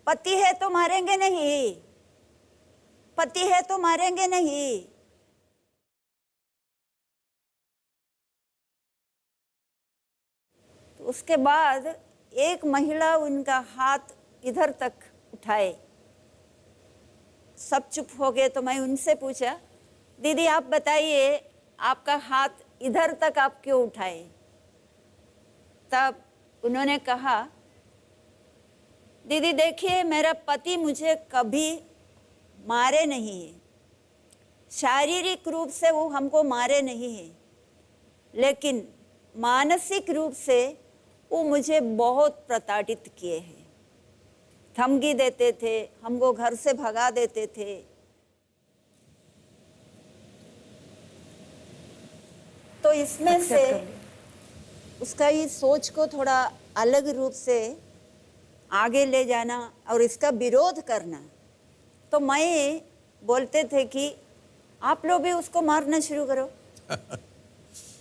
पति है तो मारेंगे नहीं, पति है तो मारेंगे नहीं। तो उसके बाद एक महिला उनका हाथ इधर तक उठाए, सब चुप हो गए। तो मैं उनसे पूछा, दीदी आप बताइए आपका हाथ इधर तक आप क्यों उठाए? तब उन्होंने कहा, दीदी देखिए मेरा पति मुझे कभी मारे नहीं है, शारीरिक रूप से वो हमको मारे नहीं है, लेकिन मानसिक रूप से वो मुझे बहुत प्रताड़ित किए हैं। धमकी देते थे, हमको घर से भगा देते थे। तो इसमें से उसका ये सोच को थोड़ा अलग रूप से आगे ले जाना और इसका विरोध करना। तो मैं बोलते थे कि आप लोग भी उसको मारना शुरू करो।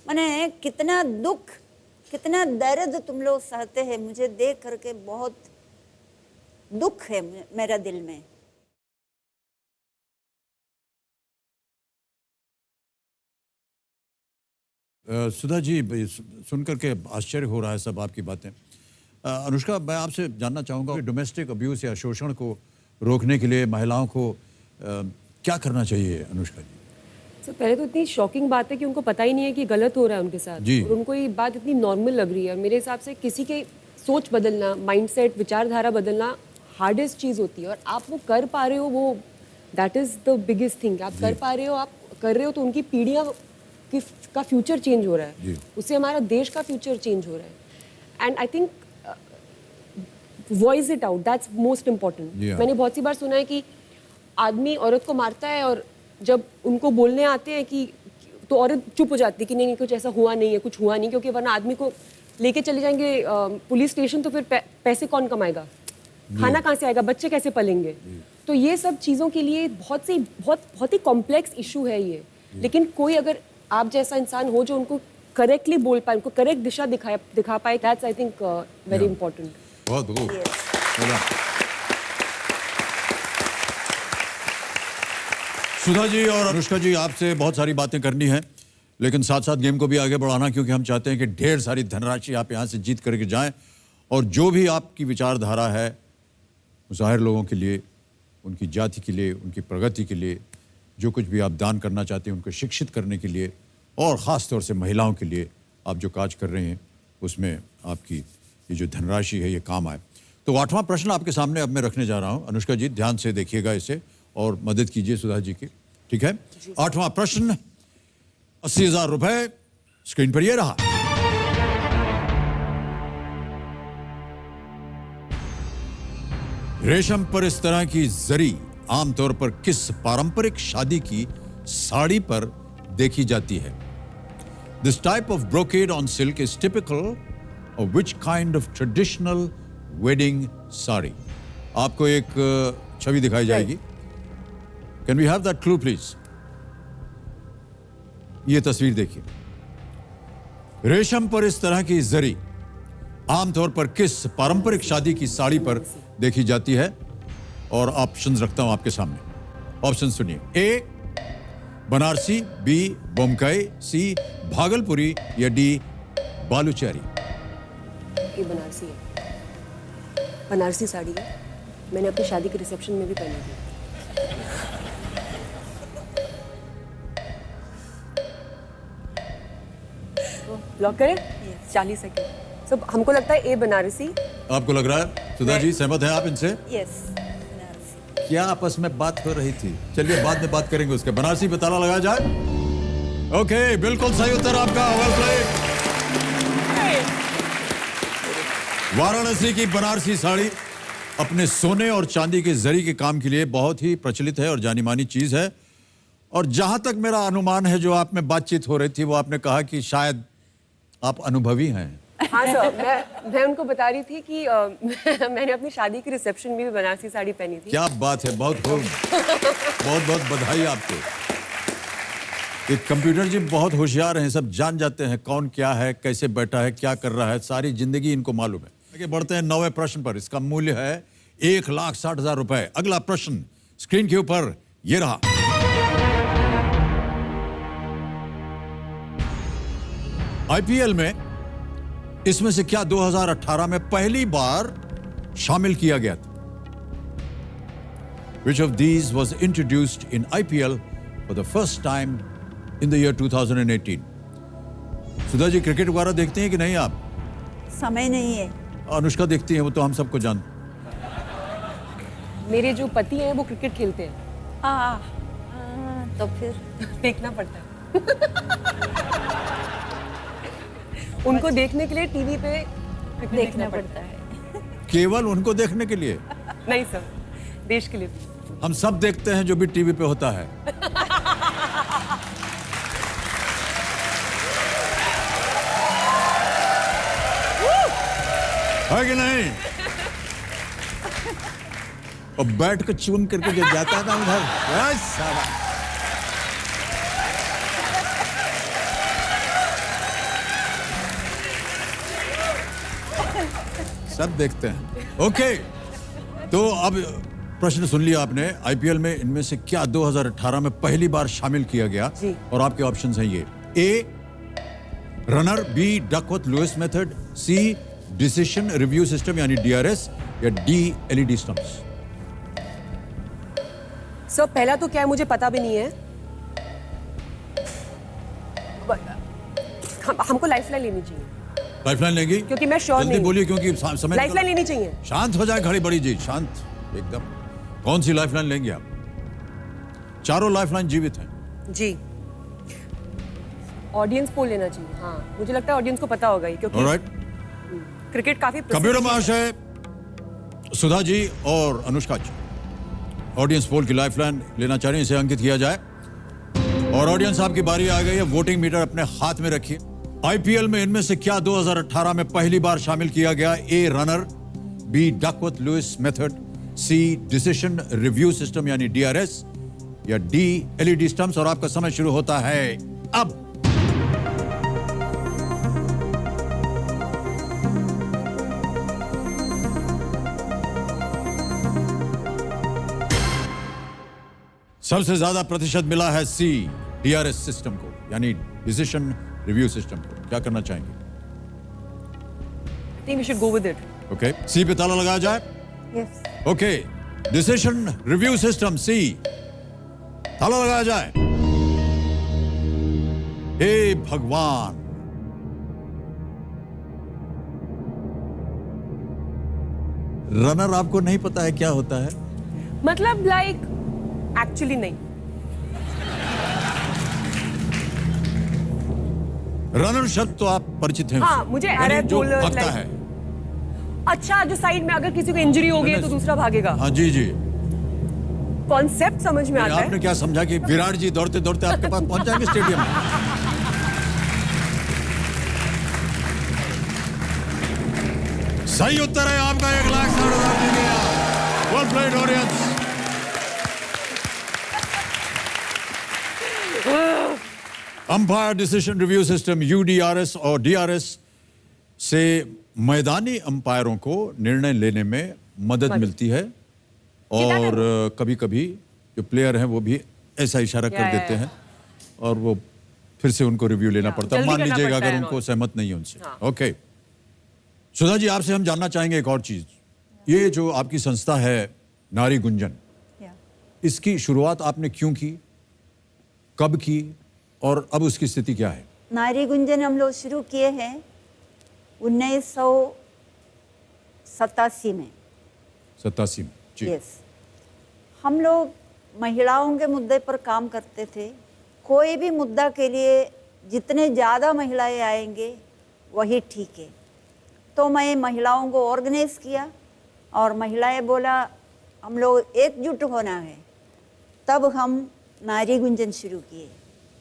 मैंने कितना दुख, कितना दर्द तुम लोग सहते हैं, मुझे देख करके बहुत दुख है मेरा दिल में। सुधा जी, सुनकर के आश्चर्य हो रहा है सब आपकी बातें। अनुष्का, मैं आपसे जानना चाहूँगा, डोमेस्टिक अब्यूज़ या शोषण को रोकने के लिए महिलाओं को क्या करना चाहिए अनुष्का जी? सर पहले तो इतनी शॉकिंग बात है कि उनको पता ही नहीं है कि गलत हो रहा है उनके साथ जी। और उनको ये बात इतनी नॉर्मल लग रही है। मेरे हिसाब से किसी के सोच बदलना, माइंडसेट, विचारधारा बदलना हार्डेस्ट चीज़ होती है और आप वो कर पा रहे हो, वो that is the biggest thing. आप कर पा रहे हो, आप कर रहे हो, तो उनकी पीढ़ियाँ का फ्यूचर चेंज हो रहा है, उससे हमारा देश का फ्यूचर चेंज हो रहा है। And I think voice it out, that's most important. मैंने बहुत सी बार सुना है कि आदमी औरत को मारता है और जब उनको बोलने आते हैं कि तो औरत चुप हो जाती है कि नहीं कुछ ऐसा हुआ नहीं है, कुछ हुआ नहीं, क्योंकि वरना आदमी को लेके चले जाएंगे पुलिस स्टेशन, तो फिर पैसे कौन कमाएगा, खाना कहाँ से आएगा, बच्चे कैसे पलेंगे। तो ये सब चीज़ों के लिए बहुत ही कॉम्प्लेक्स इशू है ये। लेकिन कोई अगर आप जैसा इंसान हो जो उनको करेक्टली बोल पाए, उनको करेक्ट दिशा दिखा पाए, that's I think very important. बहुत खूब। सुधा जी और अनुष्का जी, आपसे बहुत सारी बातें करनी है, लेकिन साथ साथ गेम को भी आगे बढ़ाना, क्योंकि हम चाहते हैं कि ढेर सारी धनराशि आप यहाँ से जीत करके जाएं और जो भी आपकी विचारधारा है मुसाहिर लोगों के लिए, उनकी जाति के लिए, उनकी प्रगति के लिए, जो कुछ भी आप दान करना चाहते हैं उनको शिक्षित करने के लिए और ख़ास तौर से महिलाओं के लिए आप जो काज कर रहे हैं उसमें आपकी ये जो धनराशि है ये काम आए। तो 8वां प्रश्न आपके सामने अब मैं रखने जा रहा हूँ। अनुष्का जी ध्यान से देखिएगा इसे और मदद कीजिए सुधा जी की, ठीक है? 8वां प्रश्न, 80,000 रुपए स्क्रीन पर ये रहा। रेशम पर इस तरह की जरी आमतौर पर किस पारंपरिक शादी की साड़ी पर देखी जाती है? This type of brocade on silk is typical of which kind of traditional wedding sari? आपको एक छवि दिखाई जाएगी। Can we have that clue please? ये तस्वीर देखिए। रेशम पर इस तरह की जरी आमतौर पर किस पारंपरिक शादी की साड़ी पर देखी जाती है? और ऑप्शंस रखता हूं आपके सामने। ऑप्शन सुनिए। ए बनारसी, बी बोमकाई, सी भागलपुरी या डी बालूचारी। ये बनारसी है, बनारसी साड़ी है, मैंने अपनी शादी के रिसेप्शन में भी पहनी थी। लॉक करें? 40 सेकंड। सब हमको लगता है ए बनारसी। आपको लग रहा है? सुधा जी सहमत हैं आप इनसे? यस। क्या आपस में बात हो रही थी? चलिए बाद में बात करेंगे उसके। बनारसी पे ताला लगाया जाए। ओके, बिल्कुल सही उत्तर आपका। Well played. वाराणसी की बनारसी साड़ी अपने सोने और चांदी के जरी के काम के लिए बहुत ही प्रचलित है और जानी मानी चीज है। और जहां तक मेरा अनुमान है, जो आप में बातचीत हो रही थी, वो आपने कहा कि शायद आप अनुभवी हैं। हाँ सर, मैं उनको बता रही थी कि मैंने अपनी शादी की रिसेप्शन में भी बनारसी साड़ी पहनी थी। क्या बात है, बहुत खूब। बहुत बहुत बधाई आपको। ये कंप्यूटर जी बहुत होशियार हैं, सब जान जाते हैं कौन क्या है, कैसे बैठा है, क्या कर रहा है, सारी जिंदगी इनको मालूम है। आगे बढ़ते हैं 9वें प्रश्न पर। इसका मूल्य है 1,60,000 रुपए। अगला प्रश्न स्क्रीन के ऊपर ये रहा। आईपीएल में इसमें से क्या 2018 में पहली बार शामिल किया गया था? Which of these was introduced in IPL for the first time in the year 2018? Sudha ji cricket वगैरह देखते हैं कि नहीं आप? समय नहीं है। अनुष्का देखती हैं, वो तो हम सबको जानते। मेरे जो पति हैं वो क्रिकेट खेलते हैं। तो फिर देखना पड़ता है। उनको देखने के लिए टीवी पे देखना पड़ता है। केवल उनको देखने के लिए? नहीं सर, देश के लिए। हम सब देखते हैं जो भी टीवी पे होता है। है कि नहीं? और बैठ कर चून करके जो जाता है ना उधर, सब देखते हैं। ओके, तो अब प्रश्न सुन लिया आपने। आईपीएल में इनमें से क्या 2018 में पहली बार शामिल किया गया? और आपके ऑप्शंस हैं ये। A runner, B Duckworth Lewis method, C decision review system यानी डीआरएस, या डी एलईडी स्टंप्स। सर पहला तो क्या है मुझे पता भी नहीं है। हमको लाइफलाइन लेनी चाहिए। लाइफलाइन लेंगी? क्योंकि मैं श्योर जल्दी नहीं। बोलिए क्योंकि समय लाइफलाइन लेनी चाहिए। शांत हो जाए घड़ी बड़ी जी, शांत एकदम। कौन सी लाइफलाइन लेंगे आप? चारों लाइफलाइन जीवित हैं जी। ऑडियंस पोल लेना चाहिए। हाँ मुझे लगता है ऑडियंस को पता होगा ही, क्योंकि ऑलराइट। क्रिकेट काफी कंप्यूटर महाशय, सुधा जी और अनुष्का जी ऑडियंस पोल की लाइफलाइन लेना चाह रहे हैं, इसे अंकित किया जाए। और ऑडियंस आपकी बारी आ गई है, वोटिंग मीटर अपने हाथ में रखिए। आईपीएल में इनमें से क्या 2018 में पहली बार शामिल किया गया? A runner, B Duckworth Lewis method, C decision review system यानी डीआरएस, या डी एलईडी स्टंप्स। और आपका समय शुरू होता है अब। सबसे ज्यादा प्रतिशत मिला है सी डीआरएस सिस्टम को, यानी डिसीजन रिव्यू सिस्टम को। क्या करना चाहेंगे? I think we should go with it. Okay, C पे ताला लगाया जाए। Yes. Okay, decision review system C, ताला लगाया जाए। हे भगवान, रनर आपको नहीं पता है क्या होता है? मतलब लाइक एक्चुअली नहीं। रनर शब्द तो आप परिचित हैं हाँ उससे। मुझे यानी जो bowler, भागता like- है। अच्छा, जो साइड में अगर किसी को इंजरी हो गई है तो दूसरा भागेगा। हाँ जी जी। कॉन्सेप्ट समझ में आता है। आपने क्या समझा कि विराट जी दौड़ते दौड़ते आपके पास पहुंच जाएंगे स्टेडियम में? सही उत्तर है आपका। 1,60,000 well played audience. Umpire decision review system UDRS और डीआरएस से मैदानी अंपायरों को निर्णय लेने में मदद मिलती है, और कभी-कभी जो प्लेयर हैं वो भी ऐसा इशारा कर देते हैं और वो फिर से उनको रिव्यू लेना पड़ता है। मान लीजिएगा अगर उनको सहमत नहीं है उनसे। ओके, सुधा जी आपसे हम जानना चाहेंगे एक और चीज। ये जो आपकी संस्था है नारी गुंजन, इसकी शुरुआत आपने क्यों की, कब की, और अब उसकी स्थिति क्या है? नारी गुंजन हम लोग शुरू किए हैं 1987 में। 87 में जी। यस। हम लोग महिलाओं के मुद्दे पर काम करते थे। कोई भी मुद्दा के लिए जितने ज़्यादा महिलाएं आएंगे वही ठीक है। तो मैं महिलाओं को ऑर्गेनाइज किया और महिलाएं बोला हम लोग एकजुट होना है। तब हम नारी गुंजन शुरू किए,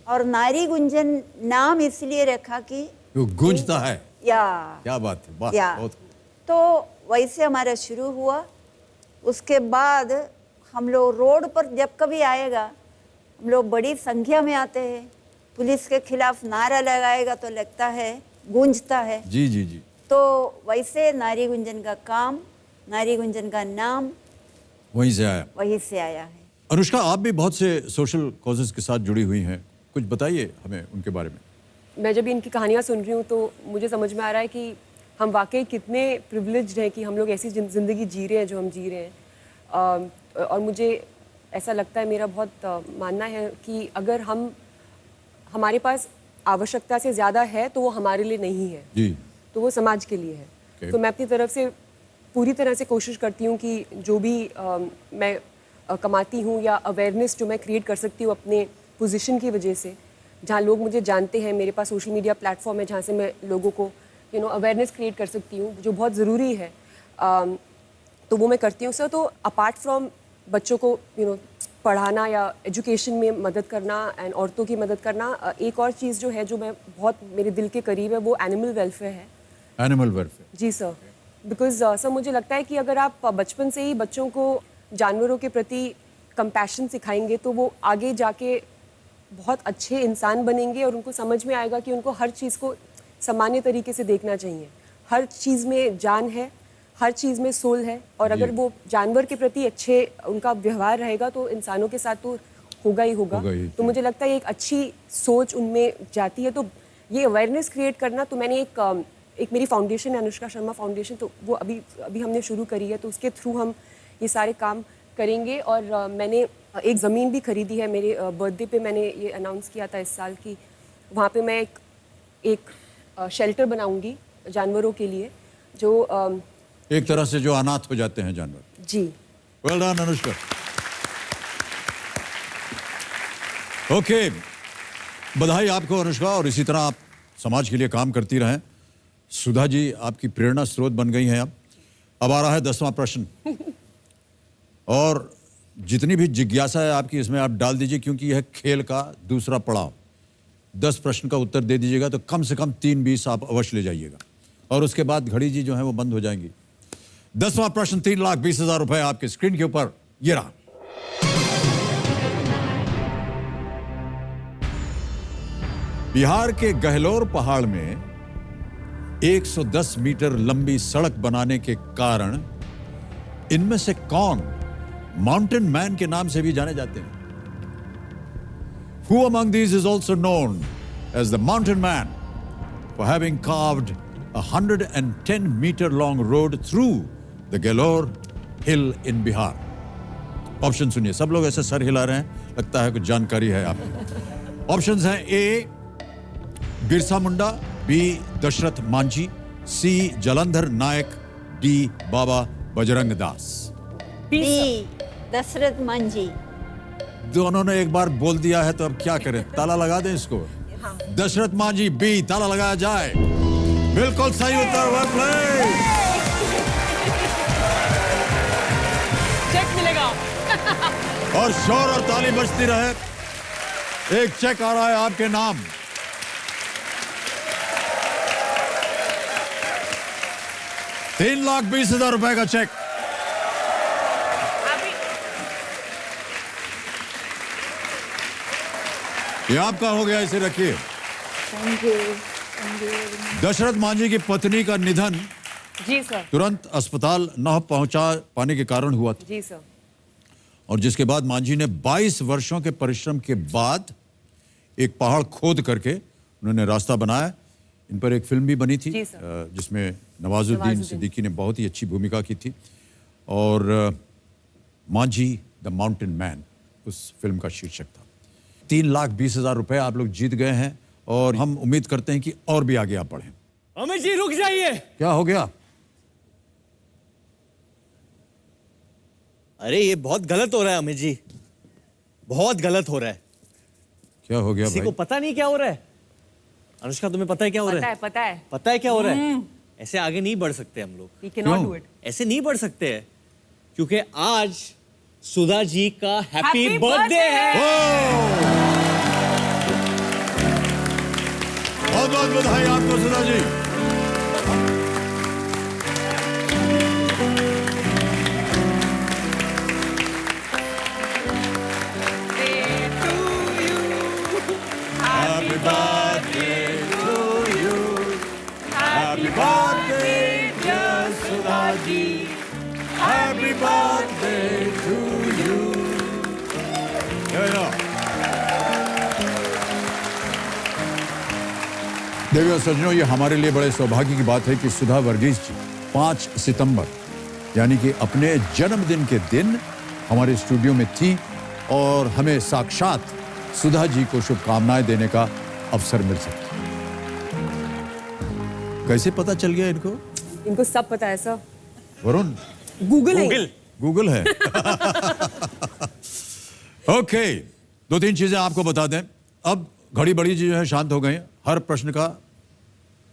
और नारी गुंजन नाम इसलिए रखा कि वो गूंजता है। या क्या बात है, वाह, या बहुत। तो वैसे हमारा शुरू हुआ। उसके बाद हम लोग रोड पर जब कभी आएगा, हम लोग बड़ी संख्या में आते हैं। पुलिस के खिलाफ नारा लगाएगा तो लगता है गूंजता है। जी जी जी। तो वैसे नारी गुंजन का काम, नारी गुंजन का नाम वहीं से आया। वहीं से आया है। अनुष्का, आप भी बहुत से सोशल कॉजेज के साथ जुड़ी हुई हैं, कुछ बताइए हमें उनके बारे में। मैं जब इनकी कहानियाँ सुन रही हूँ तो मुझे समझ में आ रहा है कि हम वाकई कितने प्रिविलेज्ड हैं कि हम लोग ऐसी ज़िंदगी जी रहे हैं जो हम जी रहे हैं। और मुझे ऐसा लगता है, मेरा बहुत मानना है कि अगर हमारे पास आवश्यकता से ज़्यादा है तो वो हमारे लिए नहीं है जी, तो वो समाज के लिए है। तो मैं अपनी तरफ से पूरी तरह से कोशिश करती हूँ कि जो भी मैं कमाती हूँ या अवेयरनेस जो मैं क्रिएट कर सकती हूँ अपने पोजीशन की वजह से, जहाँ लोग मुझे जानते हैं, मेरे पास सोशल मीडिया प्लेटफॉर्म है जहाँ से मैं लोगों को अवेयरनेस क्रिएट कर सकती हूँ, जो बहुत ज़रूरी है। तो वो मैं करती हूँ सर। तो अपार्ट फ्रॉम बच्चों को पढ़ाना या एजुकेशन में मदद करना एंड औरतों की मदद करना, एक और चीज़ जो है जो मैं बहुत मेरे दिल के करीब है वो एनिमल वेलफेयर है। Animal welfare? जी सर। बिकॉज सर मुझे लगता है कि अगर आप बचपन से ही बच्चों को जानवरों के प्रति कंपैशन सिखाएंगे तो वो आगे जाके बहुत अच्छे इंसान बनेंगे और उनको समझ में आएगा कि उनको हर चीज़ को सामान्य तरीके से देखना चाहिए। हर चीज़ में जान है, हर चीज़ में सोल है, और अगर वो जानवर के प्रति अच्छे उनका व्यवहार रहेगा तो इंसानों के साथ तो होगा ही होगा। तो मुझे लगता है एक अच्छी सोच उनमें जाती है। तो ये अवेयरनेस क्रिएट करना, तो मैंने एक मेरी फाउंडेशन है अनुष्का शर्मा फाउंडेशन, तो वो अभी हमने शुरू करी है, तो उसके थ्रू हम ये सारे काम करेंगे। और मैंने एक ज़मीन भी खरीदी है मेरे बर्थडे पे, मैंने ये अनाउंस किया था इस साल की। वहाँ पे मैं एक शेल्टर बनाऊंगी जानवरों के लिए, जो एक तरह से जो अनाथ हो जाते हैं जानवर। जी। Well done Anushka. ओके, बधाई आपको अनुष्का, और इसी तरह आप समाज के लिए काम करती रहें। सुधा जी आपकी प्रेरणा स्रोत बन गई हैं। अब आ रहा है 10वां प्रश्न, और जितनी भी जिज्ञासा है आपकी इसमें आप डाल दीजिए, क्योंकि यह खेल का दूसरा पड़ाव। 10 प्रश्न का उत्तर दे दीजिएगा तो कम से कम 3-20 आप अवश्य ले जाइएगा, और उसके बाद घड़ी जी जो है वो बंद हो जाएंगी। 10वां प्रश्न 3,20,000 रुपए आपके स्क्रीन के ऊपर ये रहा। बिहार के गहलोर पहाड़ में 110 मीटर लंबी सड़क बनाने के कारण इनमें से कौन माउंटेन मैन के नाम से भी जाने जाते हैं? Who among these is also known as the mountain man for having carved a 110-meter long road through the Galore hill in Bihar? Option सुनिए, सब लोग ऐसे सर हिला रहे हैं, लगता है कुछ जानकारी है आपको। ऑप्शंस हैं ए बिरसा मुंडा, बी दशरथ मांझी, सी जलंधर नायक, डी बाबा बजरंग दास। बी दशरथ मांझी। दोनों ने एक बार बोल दिया है तो अब क्या करें, ताला लगा दें इसको। दशरथ मांझी बी, ताला लगाया जाए। बिल्कुल सही उत्तर, वेल प्लेड। चेक मिलेगा। और शोर और ताली बजती रहे। एक चेक आ रहा है आपके नाम। ₹3,20,000 रुपए का चेक। ये आपका हो गया, इसे रखिए। दशरथ मांझी की पत्नी का निधन जी सर। तुरंत अस्पताल न पहुंचा पाने के कारण हुआ था, जी सर। और जिसके बाद मांझी ने 22 वर्षों के परिश्रम के बाद एक पहाड़ खोद करके उन्होंने रास्ता बनाया। इन पर एक फिल्म भी बनी थी जिसमें नवाजुद्दीन सिद्दीकी ने बहुत ही अच्छी भूमिका की थी, और मांझी द माउंटेन मैन उस फिल्म का शीर्षक था। 3,20,000 रुपए आप लोग जीत गए हैं, और हम उम्मीद करते हैं कि और भी आगे आप बढ़ें। अमित जी रुक जाइए। क्या हो गया? अरे ये बहुत गलत हो रहा है अमित जी, बहुत गलत हो रहा है। क्या हो गया किसी भाई? को पता नहीं क्या हो रहा है? अनुष्का तुम्हें पता है क्या हो रहा है? पता है। पता है क्या हो रहा है? ऐसे आगे नहीं बढ़ सकते हम लोग। We cannot do it. ऐसे नहीं बढ़ सकते हैं, क्योंकि आज सुधा जी का हैप्पी बर्थडे है। बहुत बहुत बधाई आपको Sudha ji. Happy birthday to you. Happy birthday dear Sudha ji. Happy birthday to you. देखिए सज्जनों, ये हमारे लिए बड़े सौभाग्य की बात है कि सुधा वर्गीस जी 5 सितंबर यानी कि अपने जन्मदिन के दिन हमारे स्टूडियो में थी, और हमें साक्षात सुधा जी को शुभकामनाएं देने का अवसर मिल सका। कैसे पता चल गया इनको? इनको सब पता है सर। वरुण गूगल है। ओके, 2-3 चीजें आपको बता दें। अब घड़ी बड़ी जो है शांत हो गई। हर प्रश्न का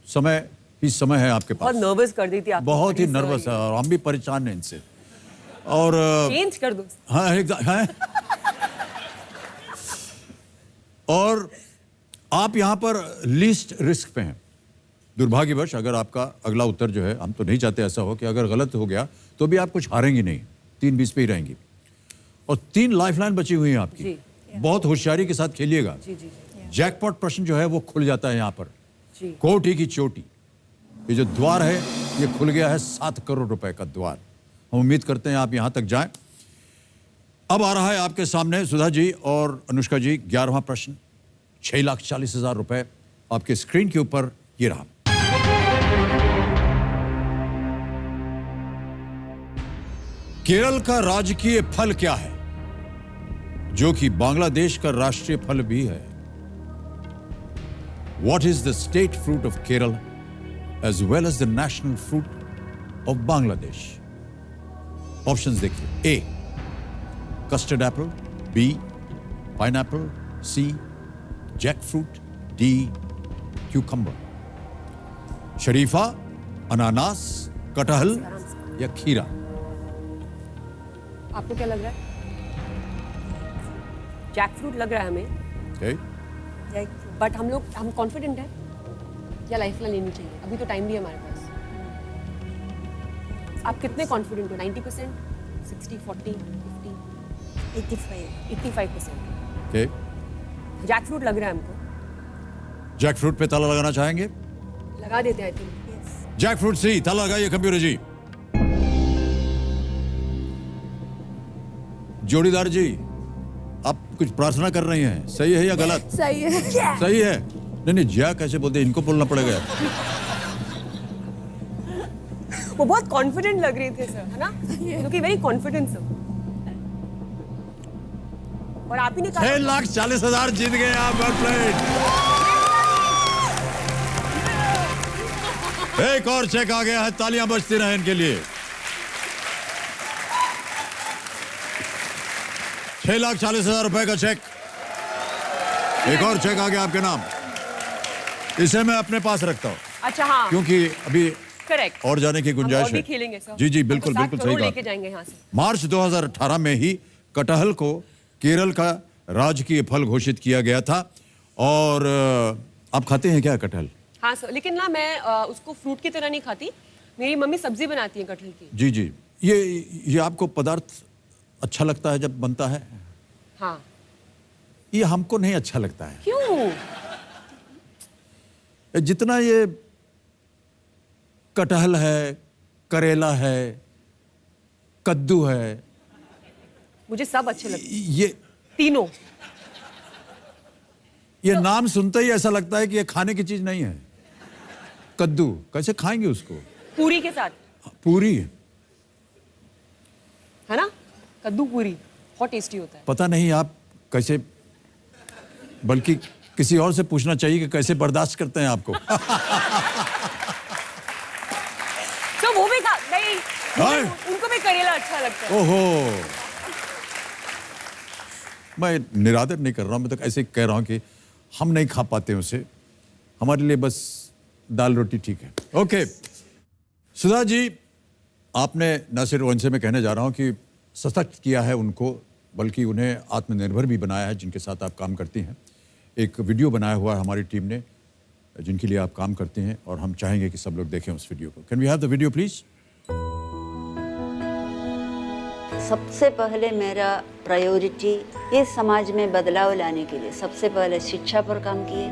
समय ही समय है आपके पास। बहुत नर्वस कर दी थी आप। बहुत ही नर्वस है, और हम भी परेशान हैं इनसे। और चेंज कर दो। हाँ एकदम है। और आप यहाँ पर लीस्ट रिस्क पे हैं। दुर्भाग्यवश अगर आपका अगला उत्तर जो है, हम तो नहीं चाहते ऐसा हो कि अगर गलत हो गया तो भी आप कुछ हारेंगी नहीं, 3-20 पे ही रहेंगी। और 3 लाइफलाइन बची हुई हैं आपकी। बहुत होशियारी के साथ खेलिएगा। जैकपॉट प्रश्न जो है वो खुल जाता है यहाँ पर। कोठी की चोटी, ये जो द्वार है ये खुल गया है, 7 करोड़ रुपए का द्वार। हम उम्मीद करते हैं आप यहां तक जाएं। अब आ रहा है आपके सामने सुधा जी और अनुष्का जी 11वां प्रश्न। 6,40,000 रुपए आपके स्क्रीन के ऊपर ये रहा। केरल का राजकीय फल क्या है? जो कि बांग्लादेश का राष्ट्रीय फल भी है। What is the state fruit of Kerala as well as the national fruit of Bangladesh? Options देखिए। A. Custard apple. B. Pineapple. C. Jackfruit. D. Cucumber. शरीफा, अनानास, कटहल या खीरा? आपको क्या लग रहा है? जैकफ्रूट लग रहा है हमें, Okay. बट हम कॉन्फिडेंट हैं या लाइफ लाइन लेनी चाहिए? अभी तो टाइम भी है हमारे पास। आप कितने कॉन्फिडेंट हो? 90%, 60, 40, 50, 85%। Okay. जैकफ्रूट लग रहा है हमको, जैकफ्रूट पे ताला लगाना चाहेंगे? लगा देते हैं आई थिंक। जैकफ्रूट सी, ताला लगाइए कंप्यूटर जी। जोड़ीदार जी, आप कुछ प्रार्थना कर रही हैं, सही है या गलत? सही है। सही है। नहीं, जया कैसे बोलते हैं, इनको बोलना पड़ेगा। वो बहुत कॉन्फिडेंट लग रही थे सर, है ना? क्योंकि वेरी कॉन्फिडेंट सर। और आप ही ने कहा 6,40,000 जीत गए आप। Well played. एक और चेक आ गया है, तालियां बजती रहें इनके लिए। 6,40,000 रुपए का चेक। एक और चेक आ गया आपके नाम। इसे मैं अपने पास रखता हूँ। अच्छा हाँ, क्योंकि अभी करेक्ट और जाने की गुंजाइश और भी है। खेलेंगे सर। जी जी बिल्कुल हम तो बिल्कुल 7 सही करोड़ बात। लेके जाएंगे यहाँ से। मार्च 2018 में ही कटहल को केरल का राजकीय फल घोषित किया गया था। और आप खाते हैं क्या कटहल? हाँ सर, लेकिन ना मैं उसको फ्रूट की तरह नहीं खाती। मेरी मम्मी सब्जी बनाती है कटहल की। जी जी, ये आपको पदार्थ अच्छा लगता है जब बनता है? हाँ। ये हमको नहीं अच्छा लगता है। क्यों? जितना ये कटहल है, करेला है, कद्दू है, मुझे सब अच्छे लगते हैं, ये तीनों। ये नाम सुनते ही ऐसा लगता है कि ये खाने की चीज नहीं है। कद्दू कैसे खाएंगे उसको? पूरी के साथ। पूरी, है ना? कद्दू पूरी बहुत टेस्टी होता है। पता नहीं आप कैसे, बल्कि किसी और से पूछना चाहिए कि कैसे बर्दाश्त करते हैं आपको। तो वो भी खा नहीं, हाय। उनको भी करेला अच्छा लगता है। ओहो, मैं निरादर नहीं कर रहा हूं, मैं तो ऐसे कह रहा हूं कि हम नहीं खा पाते उसे, हमारे लिए बस दाल रोटी ठीक है। ओके सुधा जी, आपने न सिर्फ उनसे मैं कहने जा रहा हूं कि सशक्त किया है उनको, बल्कि उन्हें आत्मनिर्भर भी बनाया है, जिनके साथ आप काम करती हैं। एक वीडियो बनाया हुआ है हमारी टीम ने, जिनके लिए आप काम करते हैं, और हम चाहेंगे कि सब लोग देखें उस वीडियो को। Can we have the video please? सबसे पहले मेरा प्रायोरिटी इस समाज में बदलाव लाने के लिए सबसे पहले शिक्षा पर काम किए।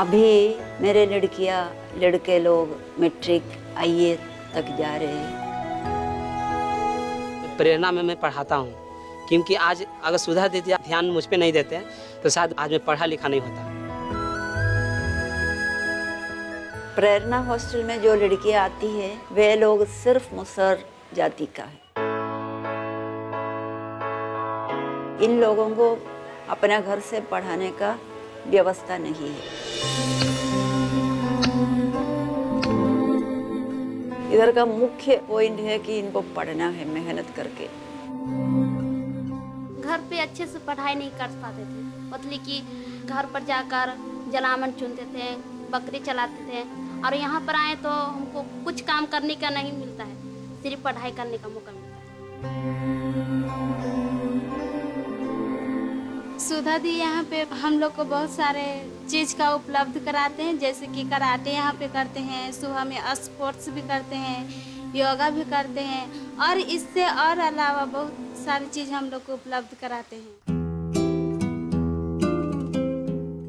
अभी मेरे लड़कियां लड़के लोग मैट्रिक IAS तक जा रहे हैं। प्रेरणा में मैं पढ़ाता हूँ, क्योंकि आज अगर सुधा दीदी ध्यान मुझ पे नहीं देते तो शायद आज मैं पढ़ा लिखा नहीं होता। प्रेरणा हॉस्टल में जो लड़कियां आती है वे लोग सिर्फ मुसहर जाति का है। इन लोगों को अपने घर से पढ़ाने का व्यवस्था नहीं है। इधर का मुख्य पॉइंट है कि इनको पढ़ना है मेहनत करके। घर पे अच्छे से पढ़ाई नहीं कर पाते थे, मतलब कि घर पर जाकर जलावन चुनते थे, बकरी चलाते थे, और यहाँ पर आए तो हमको कुछ काम करने का नहीं मिलता है, सिर्फ पढ़ाई करने का मौका मिलता है। सुधा दी यहाँ पे हम लोग को बहुत सारे चीज़ का उपलब्ध कराते हैं, जैसे कि कराटे यहाँ पे करते हैं, सुबह में स्पोर्ट्स भी करते हैं, योगा भी करते हैं, और इससे और अलावा बहुत सारी चीज़ हम लोग को उपलब्ध कराते हैं।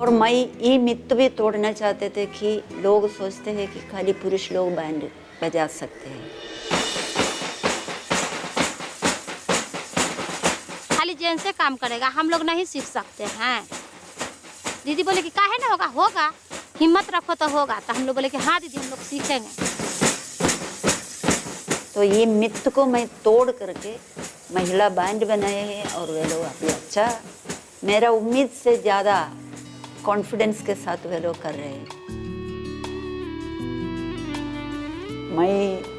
और मैं ये मिथ भी तोड़ना चाहते थे कि लोग सोचते हैं कि खाली पुरुष लोग बैंड बजा सकते हैं। खाली जेंट्स से काम करेगा, हम लोग नहीं सीख सकते हैं। दीदी बोले कि काहे ना होगा, होगा, हिम्मत रखो तो होगा। तो हम लोग बोले कि हाँ दीदी हम लोग सीखेंगे। तो ये मिथ को मैं तोड़ करके महिला बैंड बनाए हैं और वे लोग अभी अच्छा, मेरा उम्मीद से ज़्यादा कॉन्फिडेंस के साथ वे लोग कर रहे हैं। मैं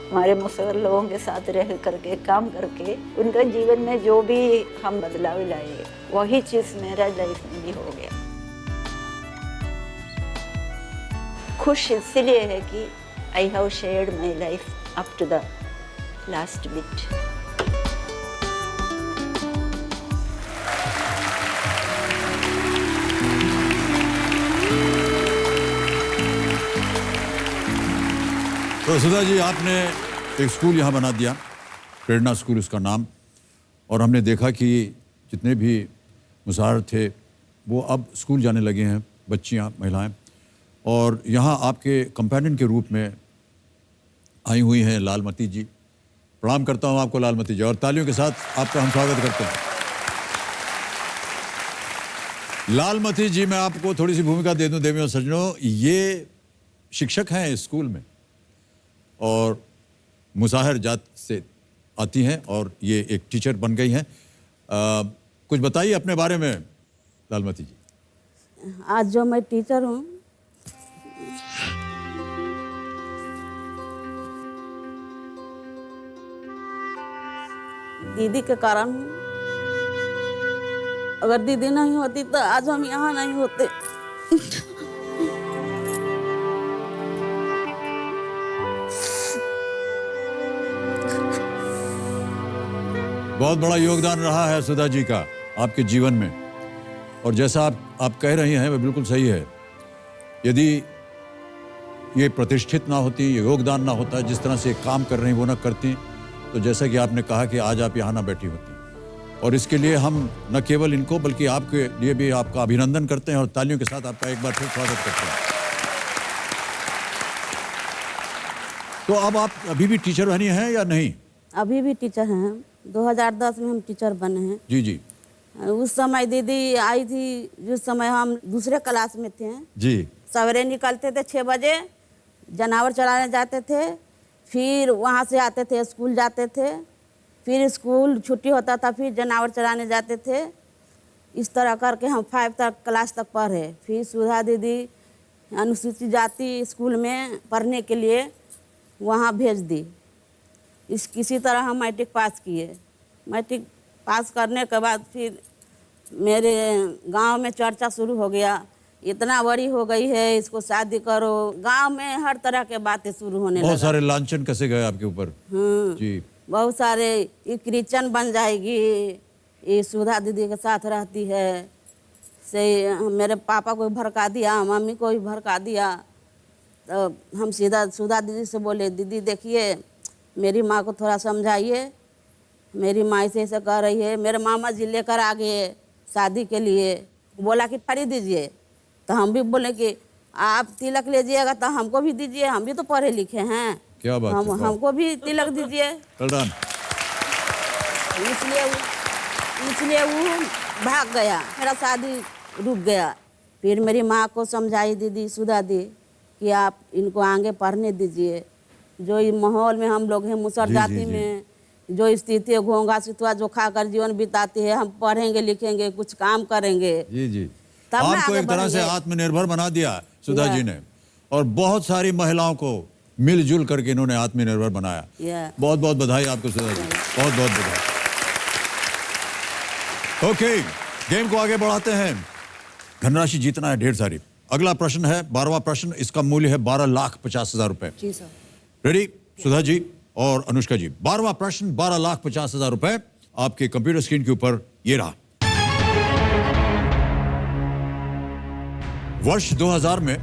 हमारे मुसहर लोगों के साथ रह करके काम करके उनका जीवन में जो भी हम बदलाव लाए वही चीज़ मेरा लाइफ में भी हो गया। खुश इसलिए है कि I have shared my life up to the last bit. तो सुधा जी, आपने एक स्कूल यहाँ बना दिया, प्रेरणा स्कूल उसका नाम, और हमने देखा कि जितने भी मुसाहिर थे वो अब स्कूल जाने लगे हैं, बच्चियाँ, महिलाएं, और यहाँ आपके कंपेनियन के रूप में आई हुई हैं लालमती जी। प्रणाम करता हूँ आपको लालमती जी, और तालियों के साथ आपका हम स्वागत करते हैं। लालमती जी, मैं आपको थोड़ी सी भूमिका दे दूँ देवियों सज्जनों, ये शिक्षक हैं इस स्कूल में और मुसाहिर जात से आती हैं और ये एक टीचर बन गई हैं। कुछ बताइए अपने बारे में लालमती जी। आज जो मैं टीचर हूँ, दीदी के कारण हूँ। अगर दीदी नहीं होती तो आज हम यहाँ नहीं होते। बहुत बड़ा योगदान रहा है सुधा जी का आपके जीवन में, और जैसा आप कह रही हैं वह बिल्कुल सही है। यदि ये प्रतिष्ठित ना होती, ये योगदान ना होता, जिस तरह से काम कर रही वो ना करती, तो जैसा कि आपने कहा कि आज आप यहाँ ना बैठी होती। और इसके लिए हम न केवल इनको बल्कि आपके लिए भी आपका अभिनंदन करते हैं और तालियों के साथ आपका एक बार फिर स्वागत करते हैं। तो अब आप अभी भी टीचर बनी हैं या नहीं? अभी भी टीचर हैं। 2010 में हम टीचर बने हैं। जी जी। उस समय दीदी आई थी, जिस समय हम दूसरे क्लास में थे जी। सवेरे निकलते थे 6 बजे, जानवर चराने जाते थे, फिर वहाँ से आते थे, स्कूल जाते थे, फिर स्कूल छुट्टी होता था, फिर जानवर चराने जाते थे। इस तरह करके हम 5 तक क्लास तक पढ़े। फिर सुधा दीदी अनुसूचित जाति स्कूल में पढ़ने के लिए वहाँ भेज दी। किसी तरह हम मैट्रिक पास किए। मैट्रिक पास करने के बाद फिर मेरे गांव में चर्चा शुरू हो गया, इतना बड़ी हो गई है, इसको शादी करो। गांव में हर तरह के बातें शुरू होने लगा। बहुत सारे लांछन कसे गए आपके ऊपर। जी। बहुत सारे, ये क्रिश्चियन बन जाएगी, ये सुधा दीदी के साथ रहती है, से मेरे पापा को भड़का दिया, मम्मी को भी भड़का दिया। तो हम सीधा सुधा दीदी से बोले, दीदी देखिए मेरी माँ को थोड़ा समझाइए, मेरी माँ ऐसे ऐसे कह रही है। मेरे मामा जी लेकर आ गए शादी के लिए, बोला कि खरीद दीजिए। तो हम भी बोले कि आप तिलक लीजिएगा तो हमको भी दीजिए, हम भी तो पढ़े लिखे हैं। क्या बात है? हमको भी तिलक दीजिए। इसलिए वो भाग गया, मेरा शादी रुक गया। फिर मेरी माँ को समझाई दीदी सुधा दी कि आप इनको आगे पढ़ने दीजिए। जो इस माहौल में हम लोग हैं मुसहर जाति में, जो स्थिति घोंघा सितुआ जो खाकर जीवन बिताते हैं, हम पढ़ेंगे लिखेंगे, कुछ काम करेंगे। जी जी। आपको एक तरह से आत्मनिर्भर बना दिया सुधा जी ने, और बहुत सारी महिलाओं को मिलजुल करके इन्होंने आत्मनिर्भर बनाया। बहुत बहुत बधाई आपको सुधा जी, बहुत बहुत बधाई। ओके, गेम को आगे बढ़ाते हैं। धनराशि जीतना है ढेर सारी। अगला प्रश्न है 12वां प्रश्न, इसका मूल्य है 12,50,000 रुपए। जी सर। रेडी सुधा जी और अनुष्का जी? 12वां प्रश्न 12,50,000 रुपए आपके कंप्यूटर स्क्रीन के ऊपर ये रहा। वर्ष 2000 में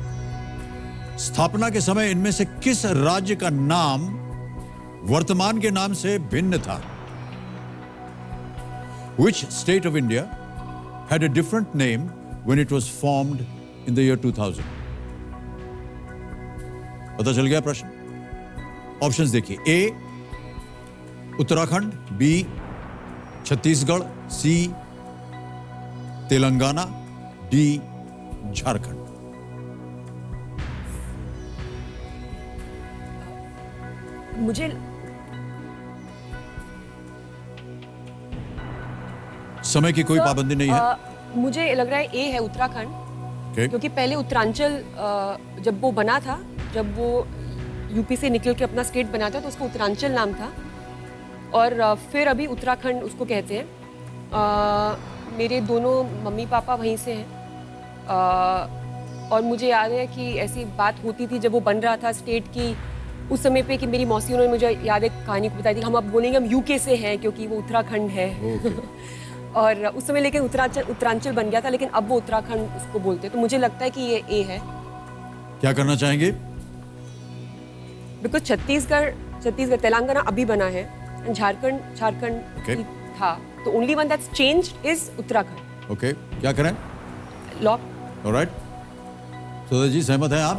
स्थापना के समय इनमें से किस राज्य का नाम वर्तमान के नाम से भिन्न था? Which state of India had a different name when it was formed in the year 2000? पता चल गया प्रश्न? ऑप्शंस देखिए। ए उत्तराखंड, बी छत्तीसगढ़, सी तेलंगाना, डी झारखंड। समय की कोई पाबंदी नहीं है? मुझे लग रहा है ए है उत्तराखंड, क्योंकि पहले उत्तरांचल जब वो बना था, जब वो यूपी से निकल के अपना स्टेट बना था तो उसका उत्तरांचल नाम था, और फिर अभी उत्तराखंड उसको कहते हैं। मेरे दोनों मम्मी पापा वहीं से हैं, और मुझे याद है कि ऐसी बात होती थी जब वो बन रहा था स्टेट की, उस समय पे कि मेरी मौसी उन्होंने मुझे याद है कहानी को बताई थी, हम अब बोलेंगे हम यूके से हैं क्योंकि वो उत्तराखंड है। और उस समय लेकिन उत्तरांचल बन गया था, लेकिन अब वो उत्तराखंड उसको बोलते हैं, तो मुझे लगता है कि ये ए है। क्या करना चाहेंगे? बिकॉज छत्तीसगढ़ तेलंगाना अभी बना है, झारखंड था, तो only one that's changed is Uttarakhand. Okay, क्या करें? लॉक। ऑलराइट, सुधा जी सहमत हैं आप?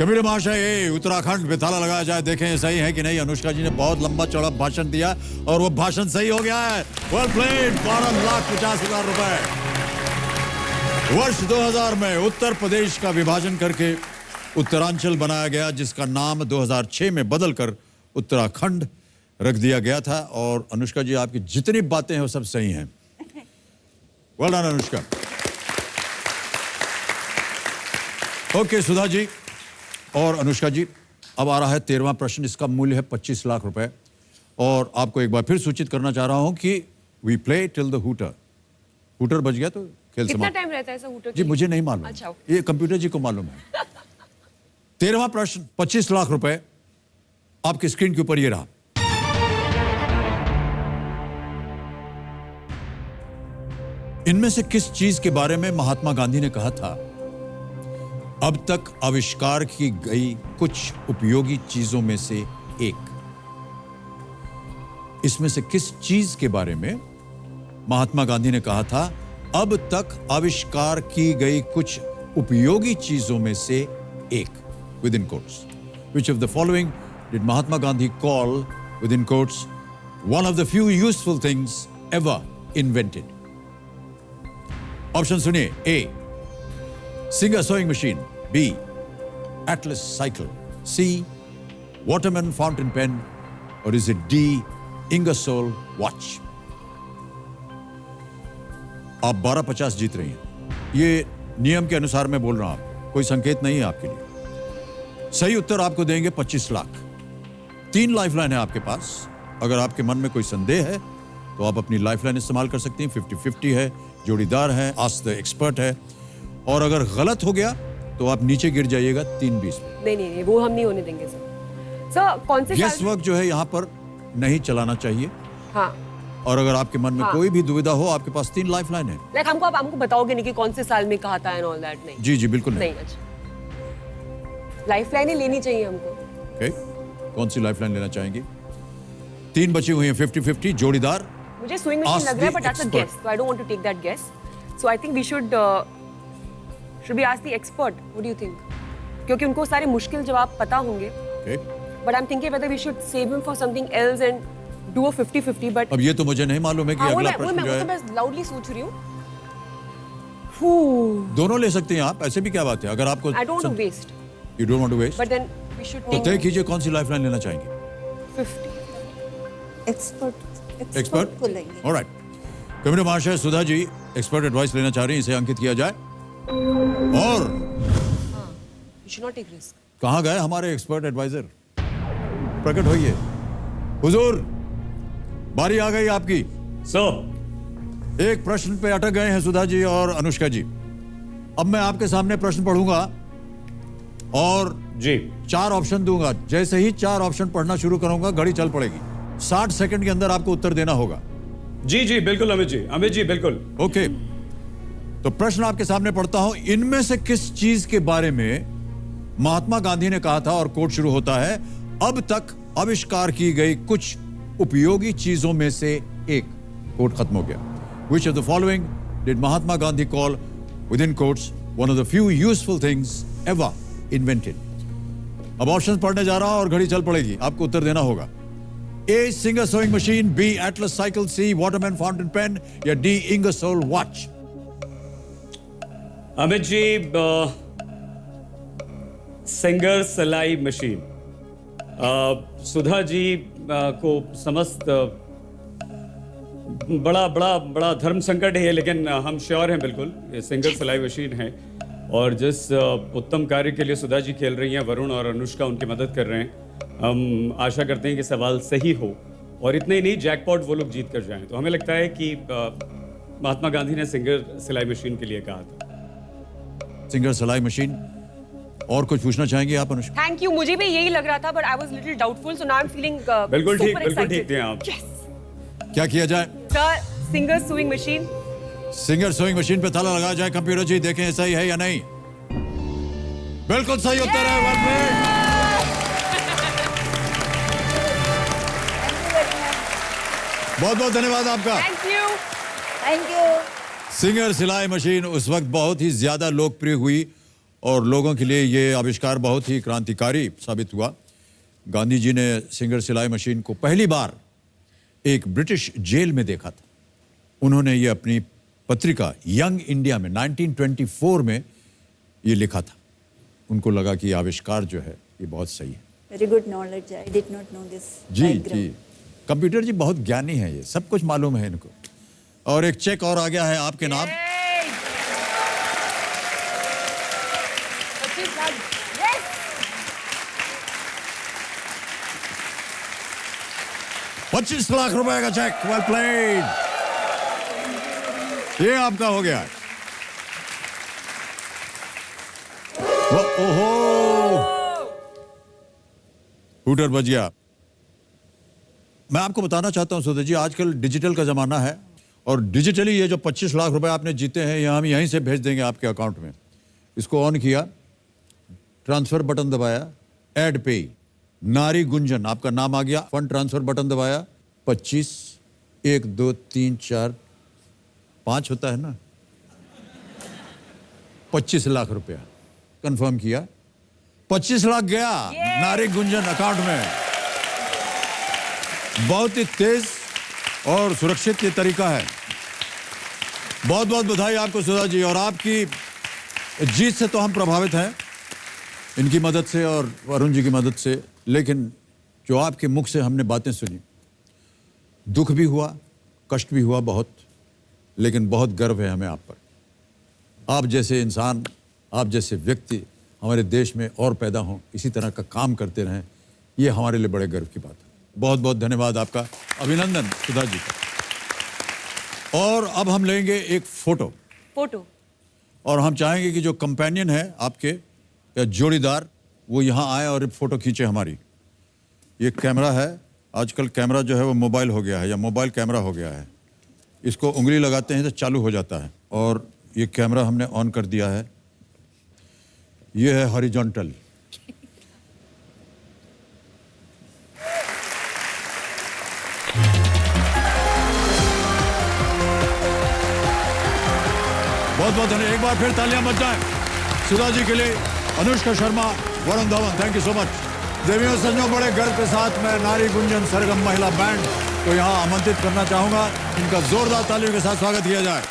कबीर महाशय, ये उत्तराखंड पे ताला लगाया जाए, देखें सही है कि नहीं। अनुष्का जी ने बहुत लंबा चौड़ा भाषण दिया और वो भाषण सही हो गया है। Well played. 12,50,000 रुपए। वर्ष 2000 में उत्तर प्रदेश का विभाजन करके उत्तरांचल बनाया गया, जिसका नाम 2006 में बदलकर उत्तराखंड रख दिया गया था। और अनुष्का जी, आपकी जितनी बातें हैं वो सब सही हैं। Well done Anushka. ओके सुधा जी और अनुष्का जी, अब आ रहा है 13वां प्रश्न। इसका मूल्य है 25 लाख रुपए। और आपको एक बार फिर सूचित करना चाह रहा हूं कि we play till the hooter. Hooter बज गया तो खेल कितना समाप्त। टाइम रहता है ऐसा हूटर? जी मुझे नहीं मालूम। अच्छा, ये कंप्यूटर जी को मालूम है। 13वां प्रश्न, 25 लाख रुपए आपकी स्क्रीन के ऊपर ये रहा। इनमें से किस चीज के बारे में महात्मा गांधी ने कहा था, अब तक आविष्कार की गई कुछ उपयोगी चीजों में से एक? इसमें से किस चीज के बारे में महात्मा गांधी ने कहा था, अब तक आविष्कार की गई कुछ उपयोगी चीजों में से एक? With in quotes, which of the following did Mahatma Gandhi call, with in quotes, one of the few useful things ever invented? Option सुनिए। ए, Singer sewing machine. B, Atlas cycle. C, Waterman fountain pen. Or is it D, Ingersoll watch? आप 12,50 जीत रही हैं। ये नियम के अनुसार मैं बोल रहा हूं, कोई संकेत नहीं है आपके लिए। सही उत्तर आपको देंगे 25 लाख। 3 लाइफलाइन है आपके पास। अगर आपके मन में कोई संदेह है तो आप अपनी लाइफलाइन इस्तेमाल कर सकती हैं। 50-50 है, जोड़ीदार है, आस्क द एक्सपर्ट है। और अगर गलत हो गया तो आप नीचे गिर जाइएगा 3-20 में। नहीं, वो हम नहीं होने देंगे सर। सर कौन से गेस वर्क जो है यहाँ पर नहीं चलाना चाहिए। हाँ। और अगर आपके मन में कोई भी दुविधा हो, आपके पास 3 लाइफलाइन है। लाइक हमको बताओगे नहीं कि कौन से साल में कहा था एंड ऑल दैट? नहीं जी बिल्कुल नहीं। अच्छा, लाइफलाइन ही लेनी चाहिए हमको। ओके, कौन सी लाइफलाइन लेना चाहेंगे? 3 बची हुई हैं, 50-50 जोड़ीदार। मुझे स्विंग मशीन लग रहा है, but that's a guess, so I don't want to take that guess. So I think we should be ask the expert, what do you think? क्योंकि उनको सारे मुश्किल जवाब पता होंगे। Okay, but I am thinking whether we should save him for something else and do a 50-50। But अब ये तो मुझे नहीं मालूम है कि अगला प्रश्न जो है, मैं लाउडली सोच रही हूँ। दोनों ले सकते हैं आप, ऐसे भी क्या बात है। अगर आपको I don't want to waste, you don't want to waste, but then we should तो तय कीजिए कौन सी लाइफलाइन लेना चाहेंगे। 50 एक्सपर्ट को लेंगे। ऑलराइट, कमिश्नर महाशय, सुधा जी एक्सपर्ट एडवाइस लेना चाह रही हैं, इसे अंकित किया जाए। और you should not take risk. कहां गए हमारे एक्सपर्ट एडवाइजर? प्रकट होइए। हुजूर, बारी आ गई आपकी। एक प्रश्न पे अटक गए हैं सुधा जी और अनुष्का जी। अब मैं आपके सामने प्रश्न पढ़ूंगा और जी 4 ऑप्शन दूंगा। जैसे ही 4 ऑप्शन पढ़ना शुरू करूंगा, घड़ी चल पड़ेगी। 60 सेकंड के अंदर आपको उत्तर देना होगा। जी बिल्कुल अमित जी बिल्कुल। ओके, तो प्रश्न आपके सामने पढ़ता हूं। इनमें से किस चीज के बारे में महात्मा गांधी ने कहा था, और कोट शुरू होता है, अब तक आविष्कार की गई कुछ उपयोगी चीजों में से एक? कोट खत्म हो गया। Which of the following did Mahatma Gandhi call, within quotes, one of the few useful things ever invented? अब ऑप्शन पढ़ने जा रहा हूं और घड़ी चल पड़ेगी, आपको उत्तर देना होगा। A, Singer sewing machine, B, Atlas cycle, C, Waterman fountain pen, या D, Ingersoll watch? Amit ji, singer सिलाई मशीन। सुधा जी को समस्त बड़ा बड़ा बड़ा धर्म संकट है ये, लेकिन हम श्योर हैं बिल्कुल, ये सिंगर सिलाई मशीन है। और जिस उत्तम कार्य के लिए सुधा जी खेल रही हैं, वरुण और अनुष्का उनकी मदद कर रहे हैं। हम आशा करते हैं कि सवाल सही हो और इतने ही नहीं, जैकपॉट वो लोग जीत कर जाएं। तो हमें लगता है कि महात्मा गांधी ने सिंगर सिलाई मशीन के लिए कहा था। सिंगर सिलाई मशीन। और कुछ पूछना चाहेंगे आप अनुष्का? थैंक यू, मुझे भी यही लग रहा था, but I was little doubtful, so now I am feeling बिल्कुल ठीक थे आप। क्या किया जाए? Singer sewing machine. Singer sewing machine पे ताला लगाया जाए। कंप्यूटर जी देखें सही है या नहीं। बिल्कुल सही उत्तर है। Well played. बहुत बहुत धन्यवाद आपका। Thank you. सिंगर सिलाई मशीन उस वक्त बहुत ही ज्यादा लोकप्रिय हुई और लोगों के लिए ये आविष्कार बहुत ही क्रांतिकारी साबित हुआ। गांधी जी ने सिंगर सिलाई मशीन को पहली बार एक ब्रिटिश जेल में देखा था। उन्होंने ये अपनी पत्रिका यंग इंडिया में 1924 में ये लिखा था। उनको लगा कि आविष्कार जो है ये बहुत सही है। Very good knowledge, I did not know this. जी, कंप्यूटर जी बहुत ज्ञानी है, ये सब कुछ मालूम है इनको। और एक चेक और आ गया है आपके नाम। $25 लाख रुपए का चेक। Well played. ये आपका हो गया। ओहो, हूटर बज गया। मैं आपको बताना चाहता हूं सुधा जी, आजकल डिजिटल का जमाना है और डिजिटली ये जो 25 लाख रुपए आपने जीते हैं, ये हम यहीं से भेज देंगे आपके अकाउंट में। इसको ऑन किया, ट्रांसफर बटन दबाया, ऐड पे, नारी गुंजन आपका नाम आ गया, फंड ट्रांसफर बटन दबाया, 25 1 2 3 4 5 होता है ना, 25 लाख रुपया कंफर्म किया, 25 लाख गया नारी गुंजन अकाउंट में। बहुत ही तेज और सुरक्षित ये तरीका है। बहुत बहुत बधाई आपको सुधा जी, और आपकी जीत से तो हम प्रभावित हैं, इनकी मदद से और वरुण जी की मदद से। लेकिन जो आपके मुख से हमने बातें सुनी, दुख भी हुआ, कष्ट भी हुआ बहुत, लेकिन बहुत गर्व है हमें आप पर। आप जैसे इंसान, आप जैसे व्यक्ति हमारे देश में और पैदा हों, इसी तरह का काम करते रहें, ये हमारे लिए बड़े गर्व की बात है। बहुत बहुत धन्यवाद आपका, अभिनंदन सुधा जी का। और अब हम लेंगे एक फोटो, और हम चाहेंगे कि जो कंपेनियन है आपके या जोड़ीदार, वो यहाँ आए और फोटो खींचे हमारी। ये कैमरा है, आजकल कैमरा जो है वो मोबाइल हो गया है या मोबाइल कैमरा हो गया है। इसको उंगली लगाते हैं तो चालू हो जाता है, और ये कैमरा हमने ऑन कर दिया है। ये है हॉरिजॉन्टल। बहुत बहुत धन्यवाद। एक बार फिर तालियां बज जाएं सुधा जी के लिए। Anushka Sharma, Varun Dhawan, thank you so much. देवियों सज्जनों, बड़े गर्व के साथ मैं नारी गुंजन सरगम महिला बैंड को यहाँ आमंत्रित करना चाहूंगा। इनका जोरदार तालियों के साथ स्वागत किया जाए।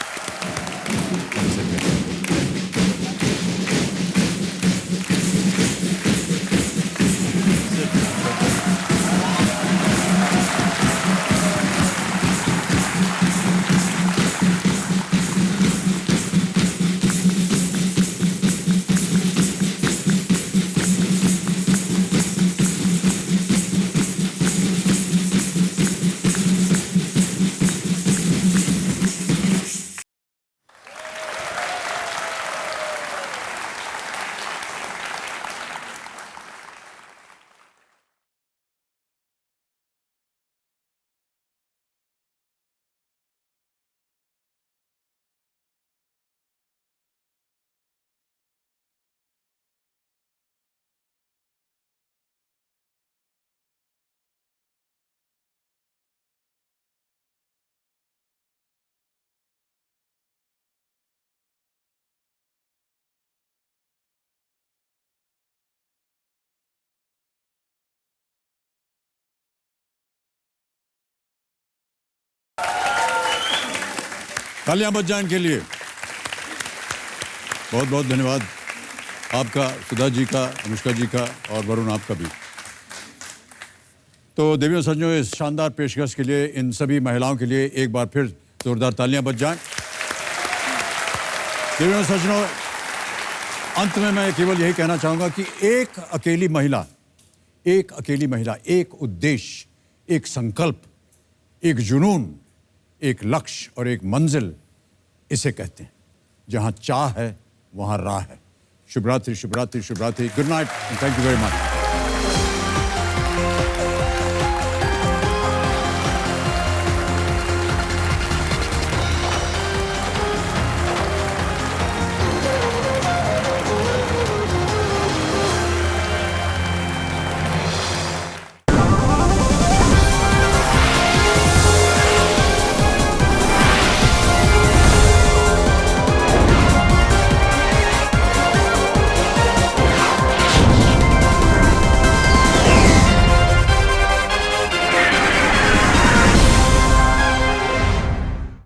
तालियां बज जाएं इनके लिए। बहुत बहुत धन्यवाद आपका, सुधा जी का, अनुष्का जी का, और वरुण आपका भी। तो देवियों सज्जनों, इस शानदार पेशकश के लिए इन सभी महिलाओं के लिए एक बार फिर जोरदार तालियां बज जाएं। देवियों सज्जनों, अंत में मैं केवल यही कहना चाहूंगा कि एक अकेली महिला, एक उद्देश्य, एक संकल्प, एक जुनून, एक लक्ष्य और एक मंजिल, इसे कहते हैं। जहां चाह है वहां राह है। शुभ रात्रि, शुभ रात्रि, शुभ रात्रि। Good night and thank you very much.